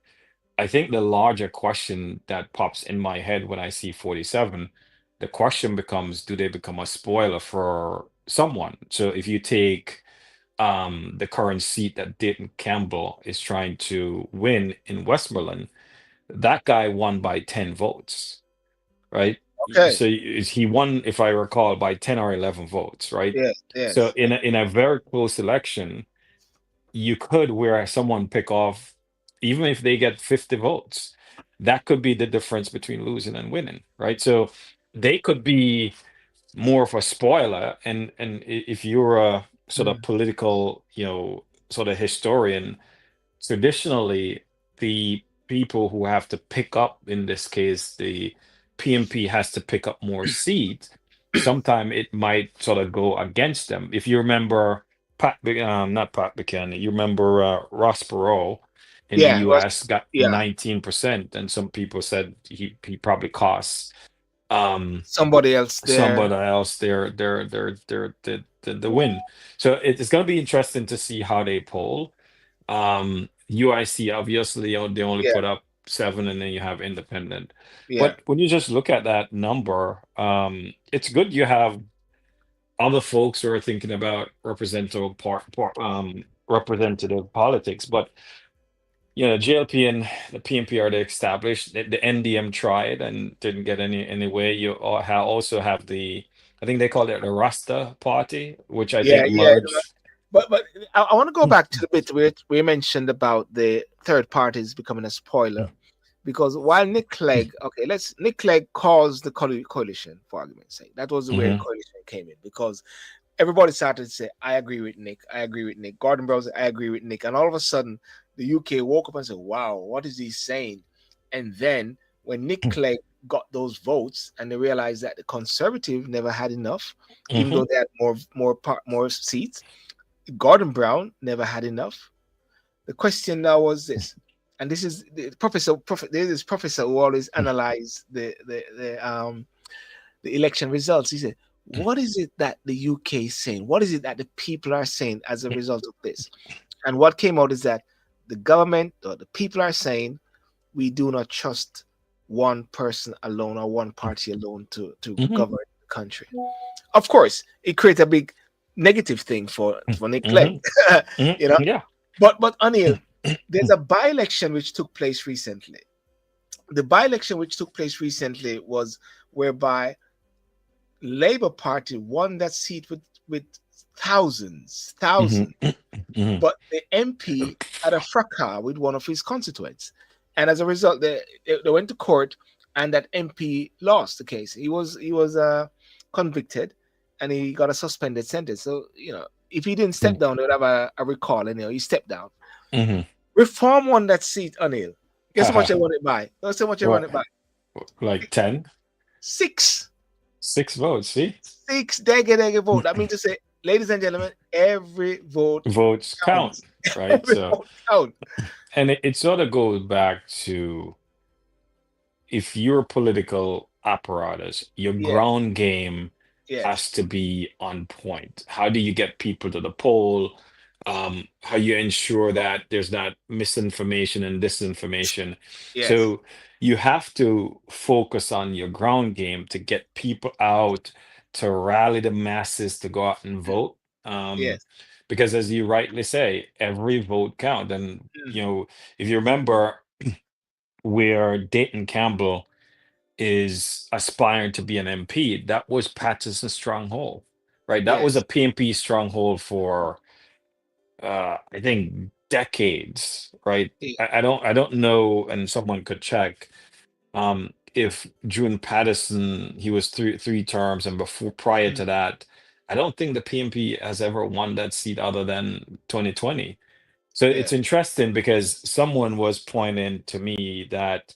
I think the larger question that pops in my head when I see 47, the question becomes, do they become a spoiler for someone? So if you take the current seat that Dayton Campbell is trying to win in Westmoreland, that guy won by 10 votes, right? okay. So he won, if I recall, by 10 or 11 votes, right? Yes, So yes. in a very close election, you could where someone pick off, even if they get 50 votes, that could be the difference between losing and winning, right? So they could be more of a spoiler. And if you're a sort of Mm, political, sort of historian, traditionally the people who have to pick up, in this case the PMP has to pick up more seats, sometime it might sort of go against them. If you remember not Pat Buchanan, you remember Ross Perot in the yeah. Was US got yeah. 19%, and some people said he probably costs um Somebody else there. somebody else the win. So it's going to be interesting to see how they poll. UIC, obviously, they only Yeah, put up 7, and then you have independent. yeah, But when you just look at that number, it's good you have other folks who are thinking about representative politics. But JLP and the PNP are the established. The NDM tried and didn't get any way. Also have I think they call it the Rasta Party, which I yeah, think yeah. merged. But I want to go back to the bit where we mentioned about the third parties becoming a spoiler, because while Nick Clegg, okay, let's Nick Clegg caused the coalition, for argument's sake. That was where the Hmm. coalition came in, because everybody started to say, "I agree with Nick. I agree with Nick." Gordon Brown said, "I agree with Nick," and all of a sudden, the UK woke up and said, "Wow, what is he saying?" And then when Nick Clegg got those votes, and they realized that the Conservative never had enough, even Hmm. though they had more seats, Gordon Brown never had enough. The question now was this, and this is the professor. There is this professor who always analyze the election results. He said, "What is it that the UK is saying? What is it that the people are saying as a result of this?" And what came out is that the government or the people are saying, "We do not trust one person alone or one party alone to Hmm. govern the country." Of course, it creates a big negative thing for Nick Clegg, Hmm. Hmm. you know. Yeah. But Anil, there's a by-election which took place recently. The by-election which took place recently was whereby Labour Party won that seat with Hmm. thousands, Hmm. but the MP had a fracas with one of his constituents, and as a result, they went to court, and that MP lost the case. He was convicted, and he got a suspended sentence. So if he didn't step down, they would have a recall. And he stepped down. Hmm. Reform won that seat, Anil. Guess how much they won it by? Guess how much they won What, it by? like 10, Six. 6 votes? See, Six dege vote. That means to say, ladies and gentlemen, every vote votes count, counts. right? Every So, vote counts. and it sort of goes back to, if you're a political apparatus, your Yeah. ground game Yes. has to be on point. How do you get people to the poll? How you ensure that there's not misinformation and disinformation. Yes. So you have to focus on your ground game to get people out, to rally the masses to go out and vote. Um, Yes. because as you rightly say, every vote count. And Mm. if you remember where Dayton Campbell is aspiring to be an MP, that was Patterson's stronghold, right? That was a Yes. PMP stronghold for I think decades, right? Yeah. I don't know, and someone could check if June Patterson, he was three terms, and before, prior Mm. to that, I don't think the PMP has ever won that seat other than 2020. So Yeah. it's interesting because someone was pointing to me that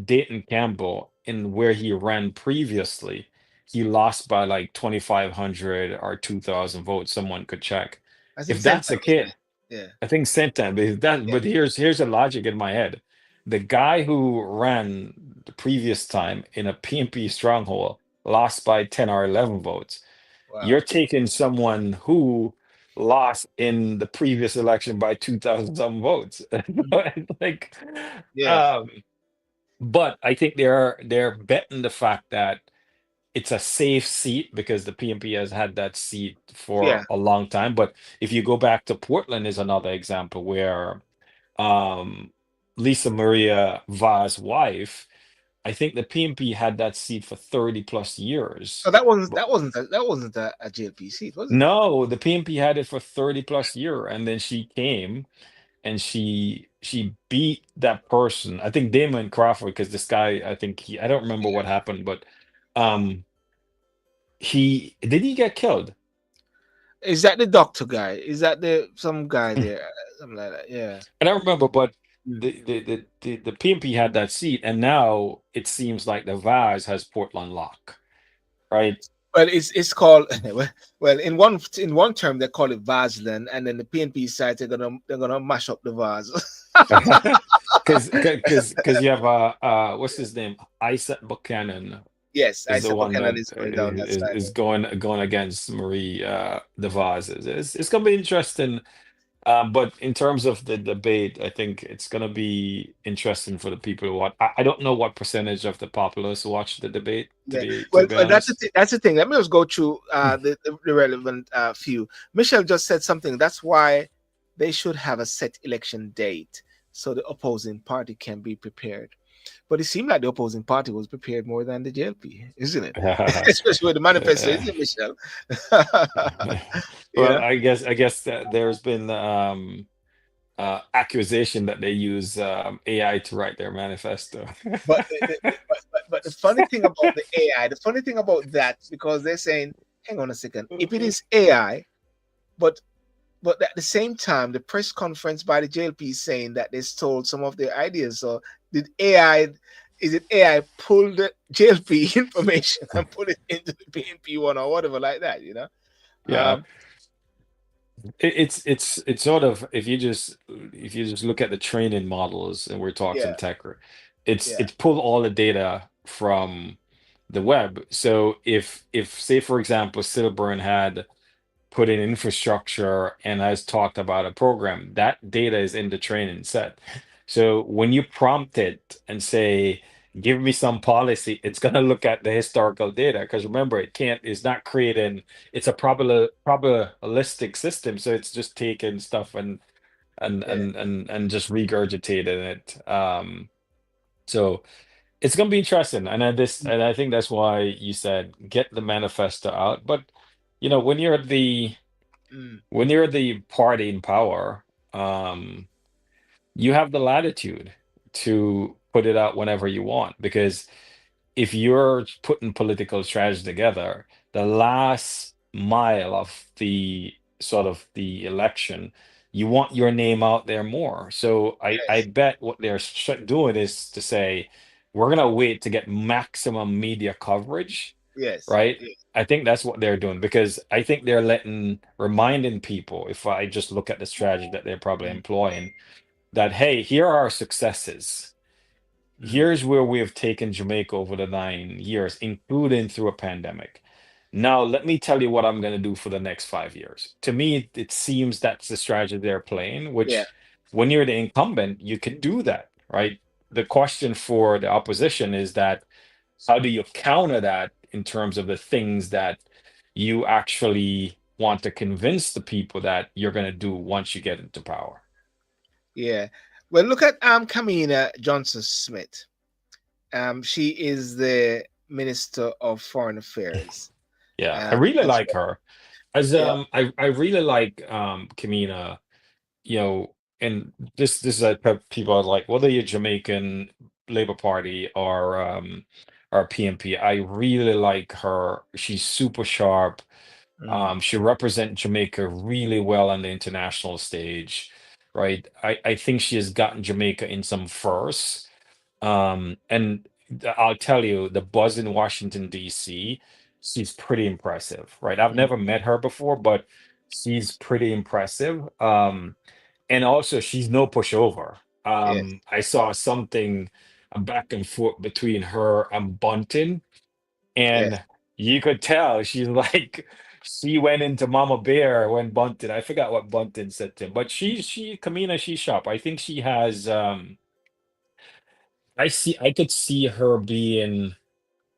Dayton Campbell in where he ran previously, he lost by like 2,500 or 2,000 votes. Someone could check. I think If that's Sentam. the case, Yeah, yeah, I think Centan, but yeah. here's a logic in my head. The guy who ran the previous time in a PNP stronghold lost by 10 or 11 votes. You're Wow. taking someone who lost in the previous election by 2,000 some votes. Mhm. Like, Yeah, um, but I think they're betting the fact that it's a safe seat because the PNP has had that seat yeah. for a long time. But if you go back to Portland is another example where um Lisa Maria Va's wife, I think the PNP had that seat for 30 plus Oh, years. that wasn't a JLP seat, was it? No, the PNP had it for 30 plus year, and then she came and she beat that person. I think Damon Crawford, because this guy, I think I don't remember what happened, but um he get killed? Is that the doctor guy? Is that the some guy there? Something like that. Yeah. I don't remember, but Mm. the PNP had that seat, and now it seems like the Vaz has Portland lock, right? Well, it's called well in one term they call it Vaseline, and then the PNP side they're gonna mash up the vase. Because you have what's his name? Isaac Buchanan Yes, is the Isaac one Buchanan that is going down that side. is going against Marie DeVos. It's gonna be interesting. But in terms of the debate, I think it's gonna be interesting for the people who watch. I don't know what percentage of the populace watch the debate, Yeah. to Well, be that's the honest. thing. That's the thing. Let me just go through the relevant few. Michelle just said something. That's why they should have a set election date so the opposing party can be prepared. But it seemed like the opposing party was prepared more than the JLP, isn't it? Especially with the manifesto, isn't it, Michelle? you Well, know. I guess that there's been accusation that they use AI to write their manifesto. But the funny thing about the AI, the funny thing about that, because they're saying, hang on a second, if it is AI, but at the same time, the press conference by the JLP is saying that they stole some of their ideas. So did AI? Is it AI pulled the JLP information and put it into the PNP one or whatever like that? Yeah, Um, it's sort of if you just look at the training models, and we're talking yeah, some tech, yeah, it's pulled all the data from the web. So if say for example Silburn had put in infrastructure and has talked about a program, that data is in the training set. So when you prompt it and say, give me some policy, it's going to look at the historical data. Because remember, it's not creating, it's a probabilistic system. So it's just taking stuff yeah, and just regurgitating it. So it's going to be interesting. And I think that's why you said get the manifesto out. But when mm, you're the party in power, um, you have the latitude to put it out whenever you want. Because if you're putting political strategy together, the last mile of the sort of the election, you want your name out there more. So I yes, bet what they're doing is to say, we're gonna wait to get maximum media coverage, yes, right? yes, I think that's what they're doing because I think they're reminding people, if I just look at the strategy that they're probably mm, employing, that hey, here are our successes. mm, Here's where we have taken Jamaica over the 9 years, including through a pandemic. Now, let me tell you what I'm going to do for the next 5 years. To me, it seems that's the strategy they're playing, yeah, which when you're the incumbent, you can do that, right? The question for the opposition is that how do you counter that in terms of the things that you actually want to convince the people that you're going to do once you get into power? yeah. Well, look at Kamina Johnson Smith. She is the Minister of Foreign Affairs. Yeah, I really And like her. As yeah, I really like Kamina, and this is people are like, whether you're Jamaican Labour Party or PMP, I really like her. She's super sharp. mm, She represents Jamaica really well on the international stage, right? I think she has gotten Jamaica in some firsts. And I'll tell you, the buzz in Washington, D.C., she's pretty impressive, right? I've Mhm. never met her before, but she's pretty impressive. And also, she's no pushover. Yes. I saw something, a back and forth between her and Bunton, Yes. and you could tell she's like, she went into Mama Bear when Bunton, I forgot what Bunton said to him, but Kamina, she's sharp. I think she has, I could see her being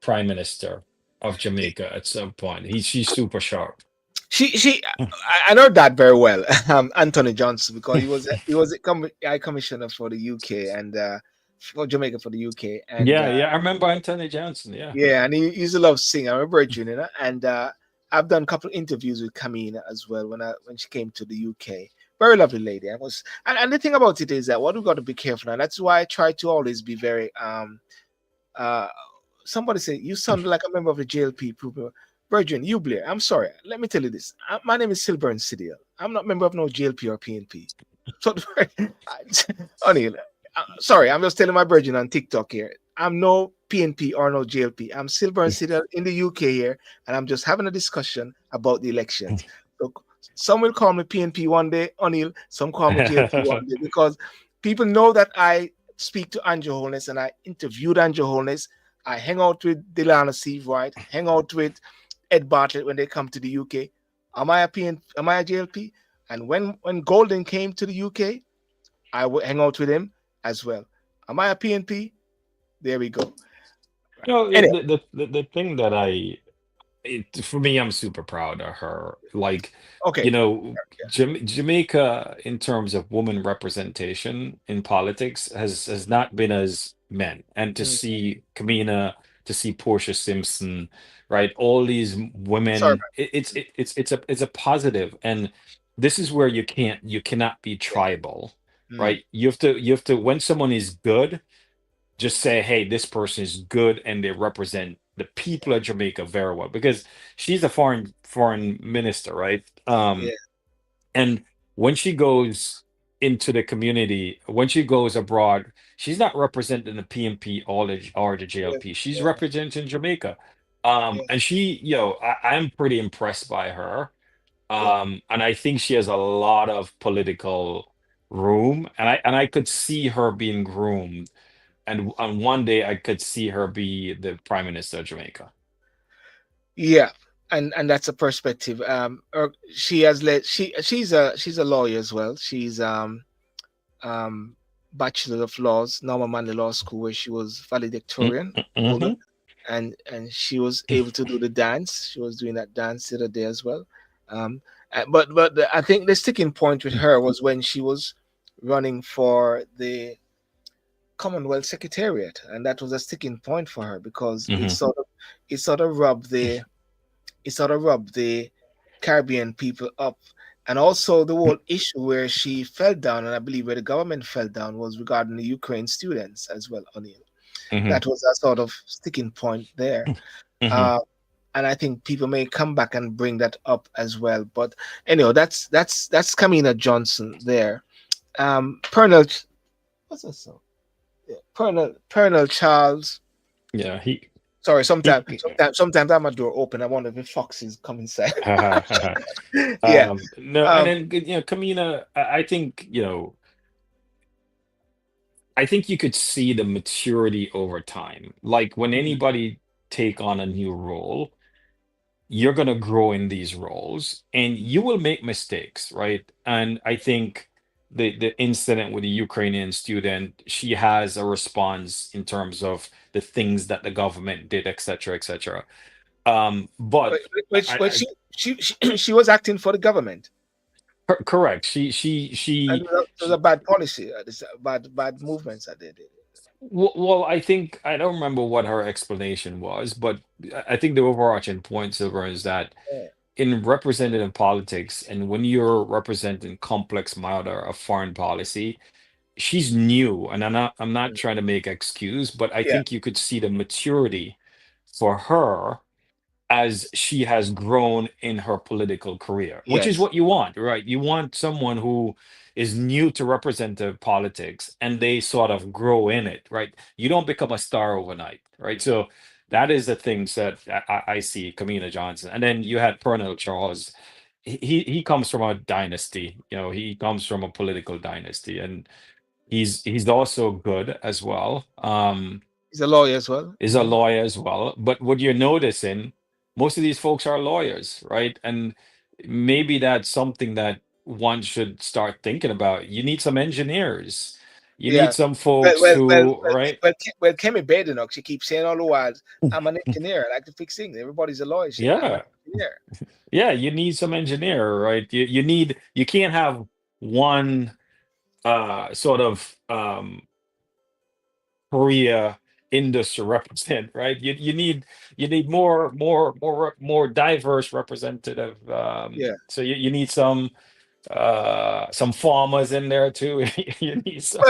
prime minister of Jamaica at some point. She's super sharp. She I know that very well. Anthony Johnson, because he was a high commissioner for the UK and for Jamaica for the UK, and Yeah, yeah, I remember Anthony Johnson. Yeah. yeah, and he used to love singing. I remember it, and I've done a couple of interviews with Kamina as well when she came to the UK. Very lovely lady. I was, and the thing about it is that what we've got to be careful, and that's why I try to always be very uh somebody said you sound like a member of the JLP people. Virgin, you Blair. I'm sorry. Let me tell you this. My name is Silburn Sidiel. I'm not a member of no JLP or PNP. So, O'Neill, sorry, I'm just telling my virgin on TikTok here. I'm no PNP or no JLP. I'm Silburn Sidiel in the UK here, and I'm just having a discussion about the elections. So, some will call me PNP one day, O'Neill. Some call me JLP one day because people know that I speak to Andrew Holness and I interviewed Andrew Holness. I hang out with Delano Seabright, hang out with Ed Bartlett when they come to the UK. Am I a PN, am I a JLP? And when Golden came to the UK, I would hang out with him as well. Am I a PNP? There we go. No, Anyway, the thing that for me, I'm super proud of her. Like, okay. you know, Jamaica, in terms of woman representation in politics, has not been as men. And to Mm, see Kamina, to see Portia Simpson, right? All these sorry, women, it's a positive. And this is where you cannot be man. tribal, Yeah. right? You have to when someone is good, just say, hey, this person is good and they represent the people of Jamaica very well because she's a foreign minister, right? Yeah. And when she goes into the community, when she goes abroad, she's not representing the PMP or the Yeah. JLP. She's Yeah. representing Jamaica. Yeah. And she, I'm pretty impressed by her. Yeah. And I think she has a lot of political room, and I could see her being groomed and on one day I could see her be the prime minister of Jamaica. Yeah. And that's a perspective. She has led. She's a lawyer as well. She's um Bachelor of Laws, Normal Manley Law School, where she was valedictorian holder, Mm-hmm. and she was able to do the dance. She was doing that dance the other day as well. I think the sticking point with her was when she was running for the Commonwealth Secretariat, and that was a sticking point for her because Hmm. it sort of rubbed the it sort of rubbed the Caribbean people up. And also the whole issue where she fell down, and I believe where the government fell down was regarding the Ukraine students as well, O'Neill. Hmm. That was a sort of sticking point there. Hmm. Uh, and I think people may come back and bring that up as well. But anyhow, that's Kamina Johnson there. Pernell, what's that song? Yeah, Pernell Charles. Yeah, Sorry, he sometimes I'm a door open. I wonder if a fox is coming inside. Yeah. no, and Um, then Kamina, I think, I think you could see the maturity over time. Like when mm, anybody take on a new role, you're going to grow in these roles and you will make mistakes, right? And I think the incident with the Ukrainian student, she has a response in terms of the things that the government did, et cetera, et cetera. But but she was acting for the government, correct. and it was a bad policy. This bad movements that they did. Well, I think I don't remember what her explanation was, but I think the overarching point, Silver, is that Yeah, in representative politics and when you're representing complex matter of foreign policy, she's new, and I'm not trying to make excuse, but I yeah, think you could see the maturity for her as she has grown in her political career, which is Yes. what you want, right? You want someone who is new to representative politics and they sort of grow in it, right? You don't become a star overnight, right? So that is the things that I see Kamina Johnson. And then you had Pernell Charles. He comes from a dynasty, he comes from a political dynasty, and he's also good as well. He's a lawyer as well. Is a lawyer as well. But what you're noticing, most of these folks are lawyers, right? And maybe that's something that one should start thinking about. You need some engineers. You need Yeah. some Well, folks well, well, who, well, right? well, Kemi Badenoch, she keeps saying all the while, I'm an engineer. I like to fix things. Everybody's a lawyer. I'm an Yeah, engineer. yeah, you need some engineer, right? You can't have one sort of Korea industry represent, right? You need more diverse representative. Yeah. So you need some farmers in there too. You need some.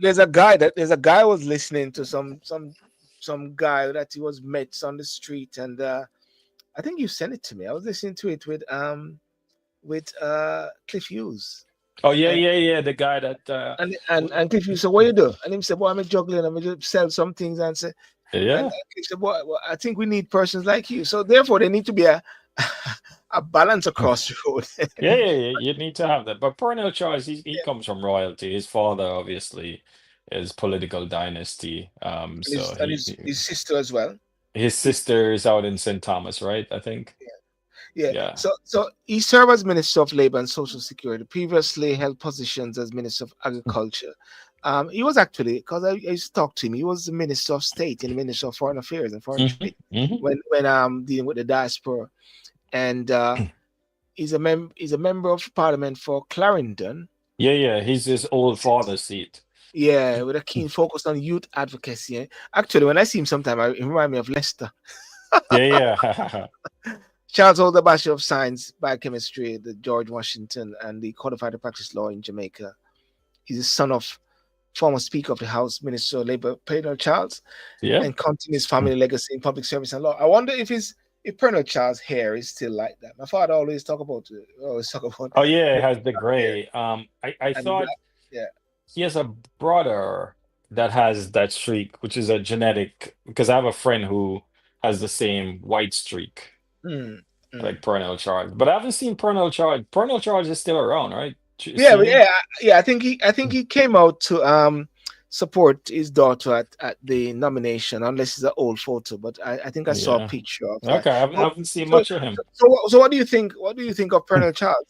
There's a guy who was listening to some guy that he was met on the street, and I think you sent it to me. I was listening to it with Cliff Hughes. Oh yeah, And yeah, yeah. The guy that and Cliff Hughes said, "What you do?" And he said, "Well, I'm juggling. I'm just sell some things." And say, and yeah, Cliff said, well, I think we need persons like you. So therefore, there need to be a a balance across the road. yeah, yeah, yeah. You need to have that. But Pernell Charles, he comes from royalty. His father obviously is political dynasty. And So his sister as well. his sister is out in St. Thomas, right? I think. Yeah. Yeah. So he served as Minister of Labor and Social Security. Previously held positions as Minister of Agriculture. He was actually, because I used to talk to him, he was the Minister of State in the Minister of Foreign Affairs and Foreign Hmm. Trade Hmm. when dealing with the diaspora. And he's a member of Parliament for Clarendon. Yeah, yeah. He's his old father's seat. Yeah, with a keen focus on youth advocacy. Actually, when I see him sometime, he remind me of Lester. Yeah, yeah. Charles holds a Bachelor of Science Biochemistry at the George Washington and the Codified Practice Law in Jamaica. He's the son of former Speaker of the House, Minister of Labor, Pernell Charles, Yeah. and continues family legacy in public service and law. I wonder if Pernell Charles' hair is still like that. My father always talk about Oh yeah, it the has the hair gray. I and the thought black. Yeah. he has a brother that has that streak, which is a genetic, because I have a friend who has the same white streak, Mm, mm. like Pernell Charles. But I haven't seen Pernell Charles. Pernell Charles is still around, right? Yeah, Seen him? yeah. I think he came out to support his daughter at the nomination, unless it's an old photo. But I think I saw a Yeah. picture of that. Okay, I So haven't seen so much of him. so what do you think? What do you think of Pernell Charles?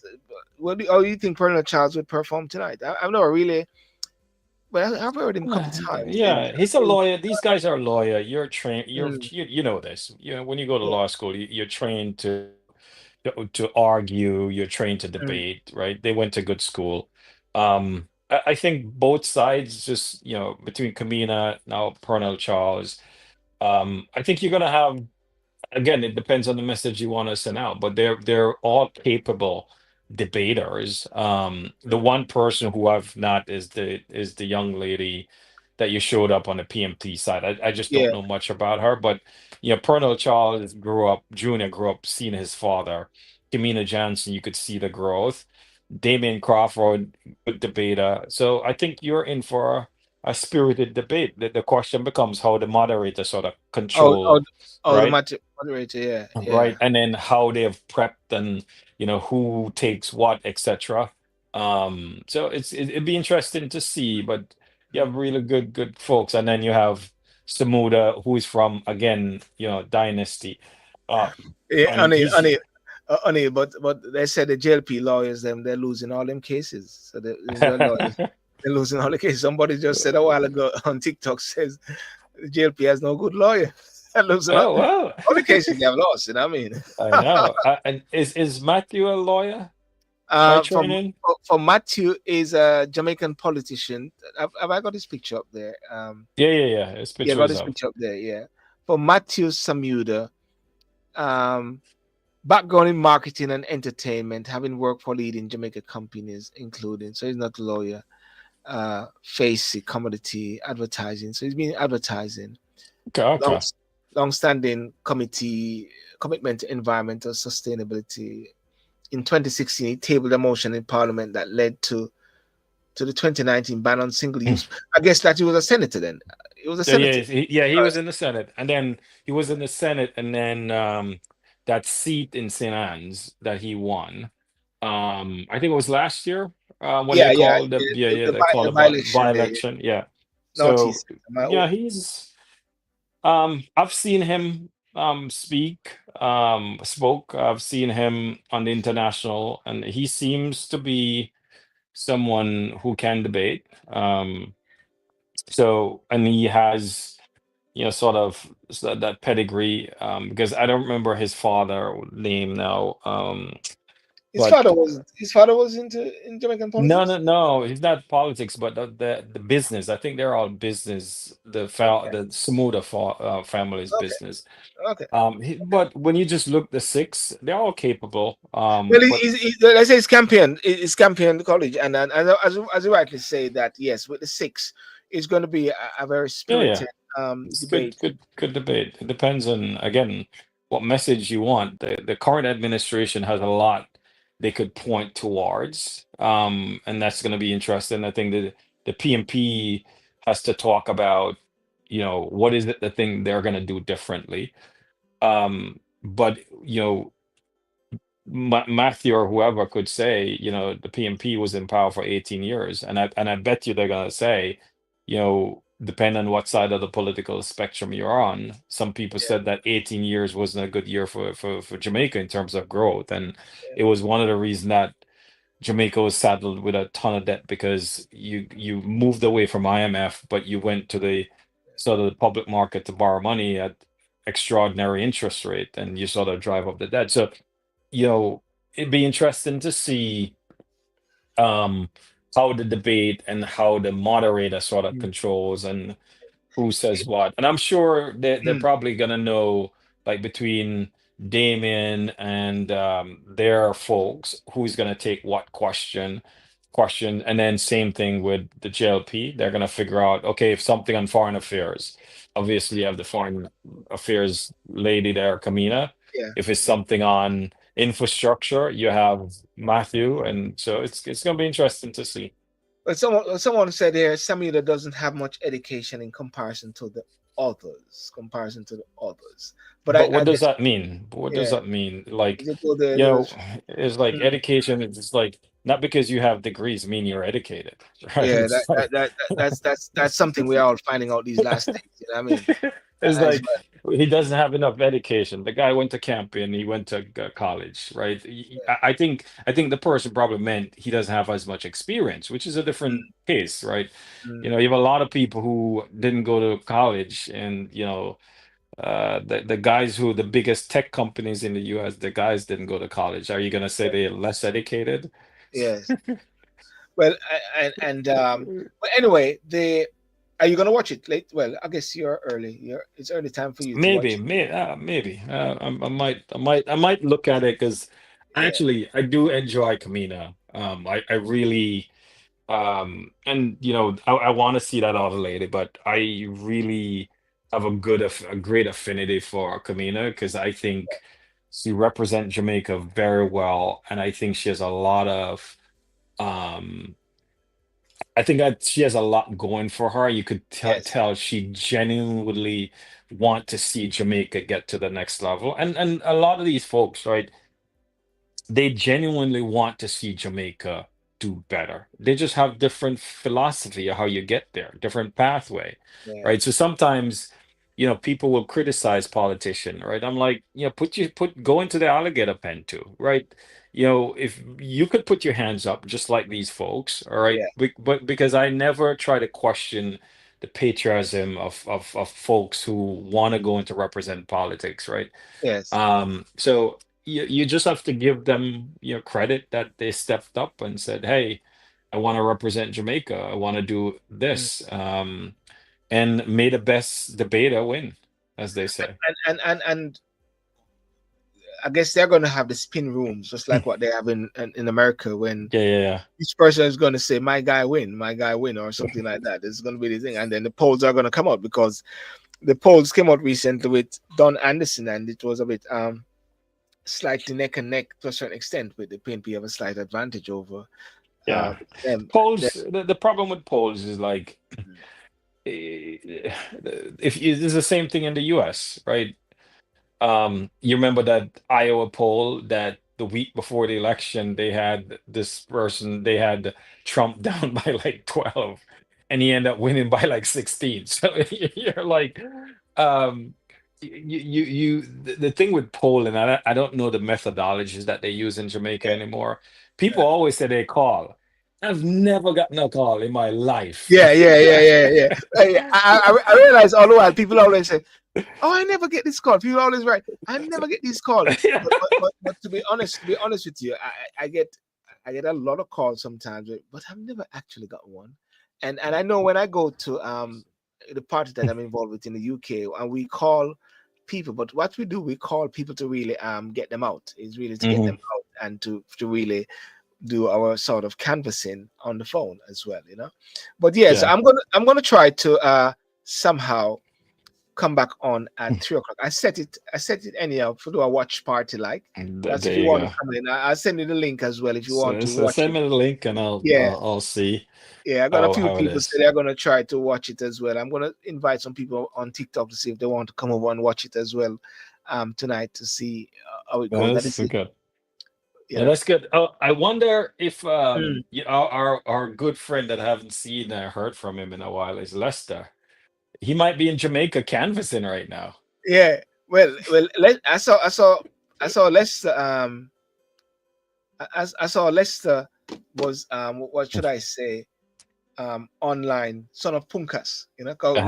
How do you think Pernell Charles would perform tonight? I've never really, but I've heard him a couple times Yeah, he's a in lawyer. These guys are lawyer. You're trained. mm, You know this. When you go to yeah, law school, you're trained to argue. You're trained to mm, debate, right? They went to good school. I think both sides, just between Kamina now, Pernell Charles. I think you're gonna have, again, it depends on the message you want to send out, but they're all capable debaters. The one person who I've not is the young lady that you showed up on the PMT side. I just don't yeah, know much about her, but Pernell Charles Junior grew up seeing his father. Kamina Johnson, you could see the growth. Damien Crawford, good debater. So I think you're in for a spirited debate. The question becomes how the moderator sort of oh, oh, control, the right? moderator, yeah, yeah. Right. And then how they've prepped and who takes what, etc. So it'd be interesting to see, but you have really good folks. And then you have Samuda, who is from, again, Dynasty. Uh Yeah, and he's but they said the JLP lawyers they're losing all them cases. So the lawyers they're losing all the cases. Somebody just said a while ago on TikTok says the JLP has no good lawyer. They're losing oh well. all the cases they have lost. You know what I mean? I know. And is Matthew a lawyer by training? For Matthew is a Jamaican politician. Have I got his picture up there? Yeah, yeah, yeah. His Yeah, I picture got is his up. picture up there. Yeah, for Matthew Samuda, um, background in marketing and entertainment, having worked for leading Jamaican companies, including, so he's not a lawyer, Facey, commodity, advertising. So he's been advertising. Okay, Long, okay. long-standing committee commitment to environmental sustainability. In 2016, he tabled a motion in Parliament that led to the 2019 ban on single-use. I guess that he was a senator then. He was a senator Yeah, he was first. in the Senate, and then he was in the Senate, and then that seat in St. Anne's that he won. I think it was last year when they Yeah, yeah, called they the called a by-election there, by-election. Yeah. So northeast. yeah, he's I've seen him spoke. I've seen him on the international, and he seems to be someone who can debate. So and he has sort of that pedigree, because I don't remember his father name now. But His father was in Jamaican no, politics. no, no, he's not politics, but the business. I think they're all business. Okay, The Samuda family's okay, business. okay. But when you just look the six, they're all capable. Well, But let's say it's campaign college, and as you rightly say that yes, with the six, it's going to be a very yeah, yeah. spirited It's debate. good debate. It depends on, again, what message you want. The current administration has a lot they could point towards, and that's going to be interesting. I think the PMP has to talk about, what is it the thing they're going to do differently. But Matthew or whoever could say, the PMP was in power for 18 years, and I bet you they're gonna say, depending on what side of the political spectrum you're on, some people Yeah, said that 18 years wasn't a good year for Jamaica in terms of growth, and yeah, it was one of the reasons that Jamaica was saddled with a ton of debt because you moved away from IMF, but you went to the sort of the public market to borrow money at extraordinary interest rate, and you sort of drive up the debt. So it'd be interesting to see um how the debate and how the moderator sort of mm, controls and who says what. And I'm sure they're mm, probably gonna know, like, between Damien and their folks, who's gonna take what question. And then same thing with the JLP. They're gonna figure out, okay, if something on foreign affairs, obviously you have the foreign affairs lady there, Kamina. yeah. If it's something on infrastructure, you have Matthew, and so it's gonna be interesting to see. But someone said here, Samuel doesn't have much education in comparison to the others. But But what I does guess that mean? What does yeah, that mean? Like, they go there. There's it's like mm, education is just like, not because you have degrees mean you're educated, right? yeah, It's like that's something we're all finding out these last days. You know what I mean? it's As like well. he doesn't have enough education. The guy went to camp and he went to college, right? I think the person probably meant he doesn't have as much experience, which is a different Mm, case, right? mm, You have a lot of people who didn't go to college, and the guys who the biggest tech companies in the US, the guys didn't go to college. Are you gonna say they're less educated? yes. Well, but anyway, the are you gonna watch it late? Well, I guess you're early. It's early time for you to Maybe, watch it. maybe. I might look at it because Yeah, actually I do enjoy Camina. I really and I want to see that other lady, but I really have a great affinity for Camina because I think she represents Jamaica very well, and I think she has a lot of um I think that she has a lot going for her. You could yes, tell she genuinely want to see Jamaica get to the next level. And a lot of these folks, right, they genuinely want to see Jamaica do better. They just have different philosophy of how you get there, different pathway, yeah, right? So sometimes, people will criticize politician, right? I'm like, go into the alligator pen too, right? If you could put your hands up just like these folks, all right, yeah, but because I never try to question the patriotism of folks who want to go into represent politics, right? yes. So you just have to give them credit that they stepped up and said, "Hey, I want to represent Jamaica. I want to do Mm. this," and may the best debater win, as they say. And I guess they're gonna have the spin rooms just like what they have in America when Yeah, yeah, each person is going to say my guy win, or something like that. It's going to be the thing, and then the polls are going to come out because the polls came out recently with Don Anderson, and it was a bit slightly neck and neck to a certain extent, with the PNP have a slight advantage over Yeah. them. Polls, the problem with polls is like, if you, it's the same thing in the US, right? You remember that Iowa poll that the week before the election, they had this person, they had Trump down by like 12, and he ended up winning by like 16. So you're like, um, the thing with polling, I don't know the methodologies that they use in Jamaica anymore. People always say they call. I've never gotten a call in my life. Yeah. I realize all the while people always say, "Oh, I never get this call." People always write, "I never get this call." But to be honest with you, I get a lot of calls sometimes, but I've never actually got one. And I know when I go to the party that I'm involved with in the UK, and we call people, but what we do, we call people to really get them out. Is really to get them Mhm. out and to really do our sort of canvassing on the phone as well, you know. But yes, Yeah, I'm gonna try to somehow come back on at 3 o'clock. I set it anyhow for do a watch party like. That's if there you you want to go. come in. I'll send you the link as well if you want So, to so watch send it. me the link and I'll Yeah, I'll, I'll see yeah. I got a few how it people say is. they're gonna try to watch it as well. I'm gonna invite some people on TikTok to see if they want to come over and watch it as well tonight to see how it goes. That That's is it, good. you Yeah, know. that's good. Oh, I wonder if Mm. our good friend that I haven't seen or heard from him in a while is Lester. He might be in Jamaica canvassing right now. Yeah. I saw Leicester. I saw Leicester was what should I say online son of Punkas, you know, called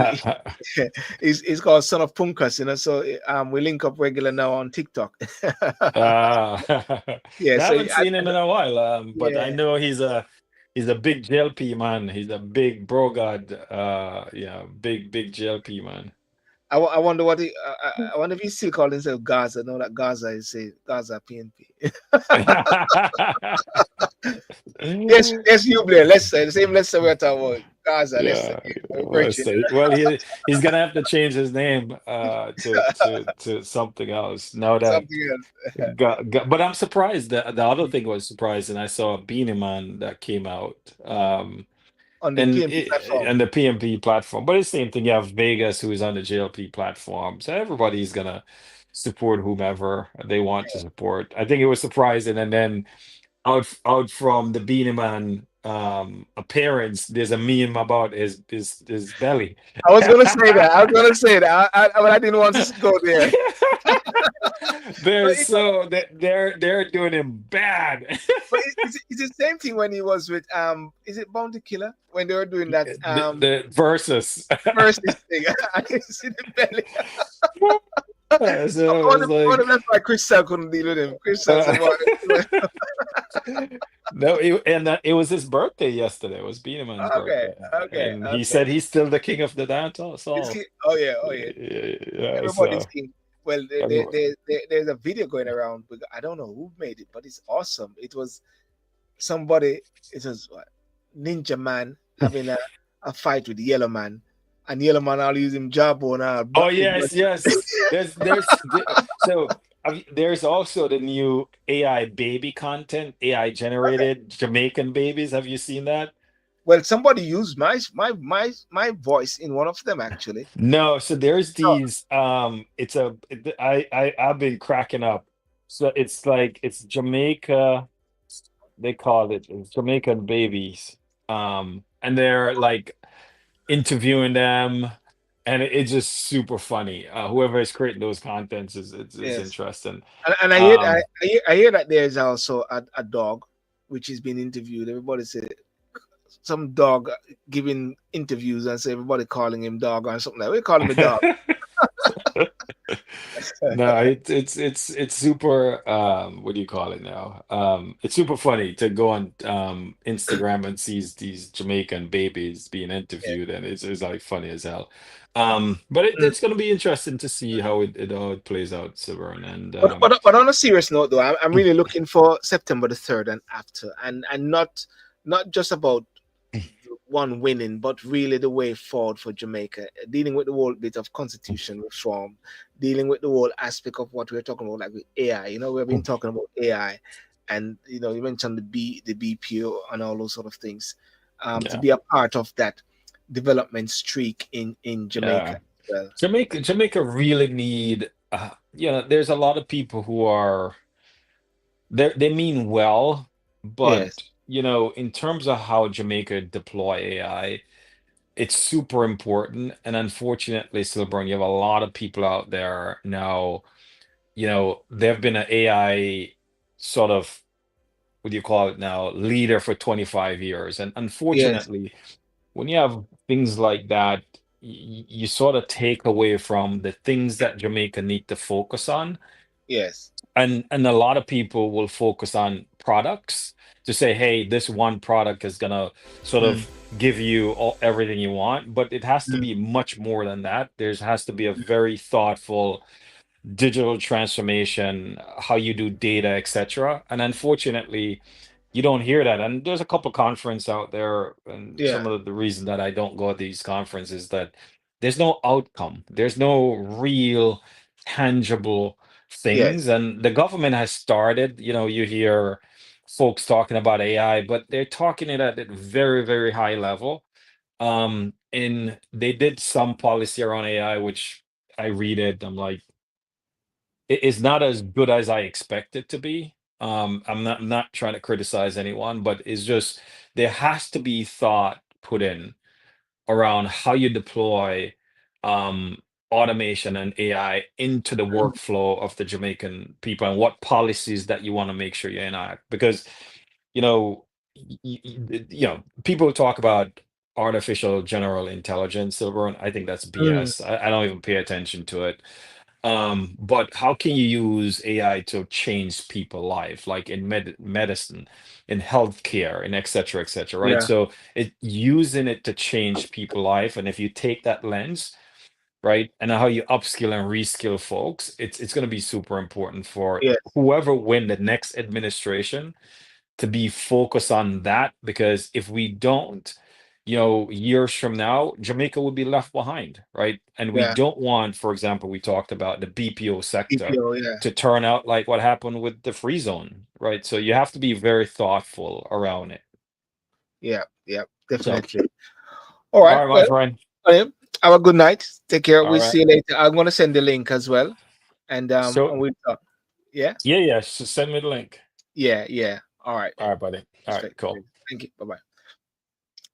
he's called son of Punkas, you know. So we link up regular now on TikTok. Uh, Yeah, I so haven't seen him in a while, but I yeah, know he's a big JLP man. He's a big bro god, yeah, big JLP man. I wonder what I wonder if he still called himself Gaza. No, that Gaza is say Gaza PNP. Yes, you Blair. Let's say the same. Let's say we're talking about Gaza. Let's say Yeah, we're well, virgin. so, well, he's gonna have to change his name to something else now that Something else but I'm surprised that the other thing was surprising. I saw a Beanie Man that came out. on the PNP And platform. the PMP platform. But it's the same thing. You have Vegas, who is on the JLP platform. So everybody's gonna support whomever they want to support. I think it was surprising. And then out from the Beanie Man appearance, there's a meme about his belly. I was gonna say that. I was gonna say that. But I didn't want to go there. But They're so they're doing him bad. it's the same thing when he was with is it Bounty Killer when they were doing that The versus. versus thing. I didn't see the belly. So it was I wonder like that's why Crystal couldn't deal with him. Crystal said, uh, "Well, no, it was his birthday yesterday. It was Beaneman's okay, birthday, okay, and he okay." said he's still the king of the dance hall. Oh yeah, oh yeah. Yeah, Everybody's so king. Well, everyone- there's a video going around. I don't know who made it, but it's awesome. It was somebody. It was what, Ninja Man having a fight with Yellow Man, and Yellow Man all use him jawbone and oh him yes, yes. So there's also the new AI baby content, AI Okay. generated Jamaican babies. Have you seen that? Well, somebody used my voice in one of them actually. No, so there's Oh, these I've been cracking up. So it's like it's Jamaica, they call it it's Jamaican babies. And they're like interviewing them and it's just super funny. Whoever is creating those contents is yes. interesting. And Um I hear that there's also a dog which is being interviewed. Everybody say some dog giving interviews and say everybody calling him dog or something like we call him a dog. No, it's super what do you call it now? It's super funny to go on Instagram and see these Jamaican babies being Yeah. interviewed and it's like funny as hell. But Mm. it's gonna be interesting to see how it all plays out, Severn. And But on a serious note, though, I'm really looking for September the 3rd and after, and not just about one winning, but really the way forward for Jamaica, dealing with the whole bit of constitution reform, dealing with the whole aspect of what we're talking about, like with AI. You know, we've been talking about AI, and you mentioned the BPO and all those sort of things. To Yeah, be a part of that development streak in Jamaica yeah. as well. Jamaica really need, there's a lot of people who are they mean well, but Yes, in terms of how Jamaica deploy AI, it's super important. And unfortunately, Silburn, you have a lot of people out there now, they've been an AI sort of, what do you call it now, leader for 25 years. And yes, unfortunately, when you have things like that, you sort of take away from the things that Jamaica need to focus on. yes. And a lot of people will focus on products to say, hey, this one product is gonna sort Mm, of give you everything you want, but it has to mm, be much more than that. There has to be a very thoughtful digital transformation, how you do data, etc. And unfortunately, you don't hear that. And there's a couple conference out there, and yeah, some of the reason that I don't go to these conferences is that there's no outcome. There's no real tangible things. yes, And the government has started, you hear folks talking about AI, but they're talking it at a very, very high level. And they did some policy around AI, which I read it, I'm like, it is not as good as I expect it to be. I'm not trying to criticize anyone, but it's just there has to be thought put in around how you deploy um, automation and AI into the mm, workflow of the Jamaican people and what policies that you want to make sure you enact. Because you know, people talk about artificial general intelligence, Silver, and I think that's mm, BS. I don't even pay attention to it. But how can you use AI to change people's life, like in medicine, in healthcare, and et cetera, et cetera, right? yeah, So using it to change people's life, and if you take that lens, right, and how you upskill and reskill folks, it's going to be super important for yes, whoever win the next administration to be focused on that, because if we don't, years from now, Jamaica will be left behind, right? And we yeah. don't want, for example, we talked about the BPO sector BPO, yeah, to turn out like what happened with the free zone, right? So you have to be very thoughtful around it. yeah, yeah, So, definitely. All all right, right, my well, friend. have a good night. Take care. All We'll right. see you later. I'm gonna send the link as well, So, and we'll talk. Yeah, yeah, yeah. So send me the link. yeah, yeah. All right All then. right, buddy. All right, Respect. cool. Thank you. Bye bye.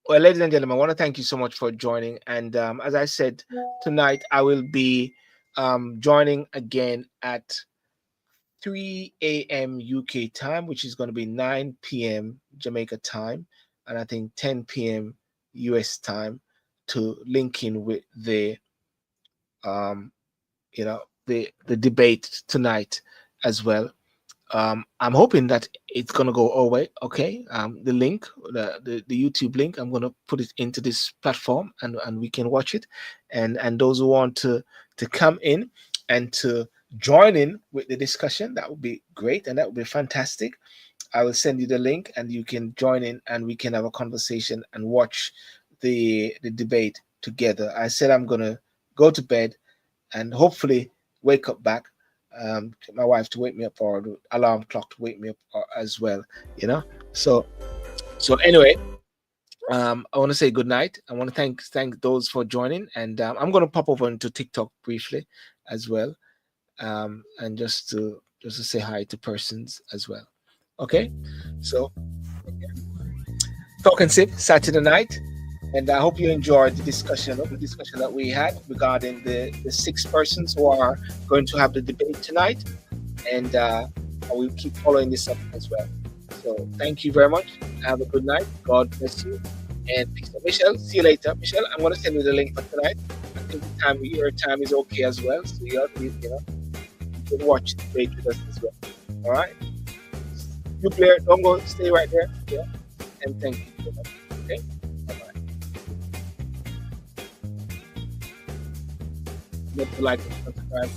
Well, ladies and gentlemen, I want to thank you so much for joining. And as I said, tonight I will be joining again at 3 a.m. UK time, which is going to be 9 p.m. Jamaica time, and I think 10 p.m. US time, to link in with um, the debate tonight as well. I'm hoping that it's gonna go our way. Okay. The link, the YouTube link, I'm gonna put it into this platform, and we can watch it. And those who want to come in and to join in with the discussion, that would be great, and that would be fantastic. I will send you the link, and you can join in, and we can have a conversation and watch the debate together. I said I'm gonna go to bed and hopefully wake up back. My wife to wake me up, or the alarm clock to wake me up as well. You know. So anyway, I want to say good night. I want to thank those for joining, and I'm going to pop over into TikTok briefly as well, and just to say hi to persons as well. Okay. So talk and sip Saturday night. And I hope you enjoyed the discussion that we had regarding the six persons who are going to have the debate tonight. And I will keep following this up as well. So thank you very much. Have a good night. God bless you. And peace out. Michelle, see you later. Michelle, I'm going to send you the link for tonight. I think the time, your time is okay as well. So you can watch the debate with us as well. All right. You, Blair, don't go. Stay right there. Yeah. And thank you so much. Okay. Bye bye. Not to like and subscribe.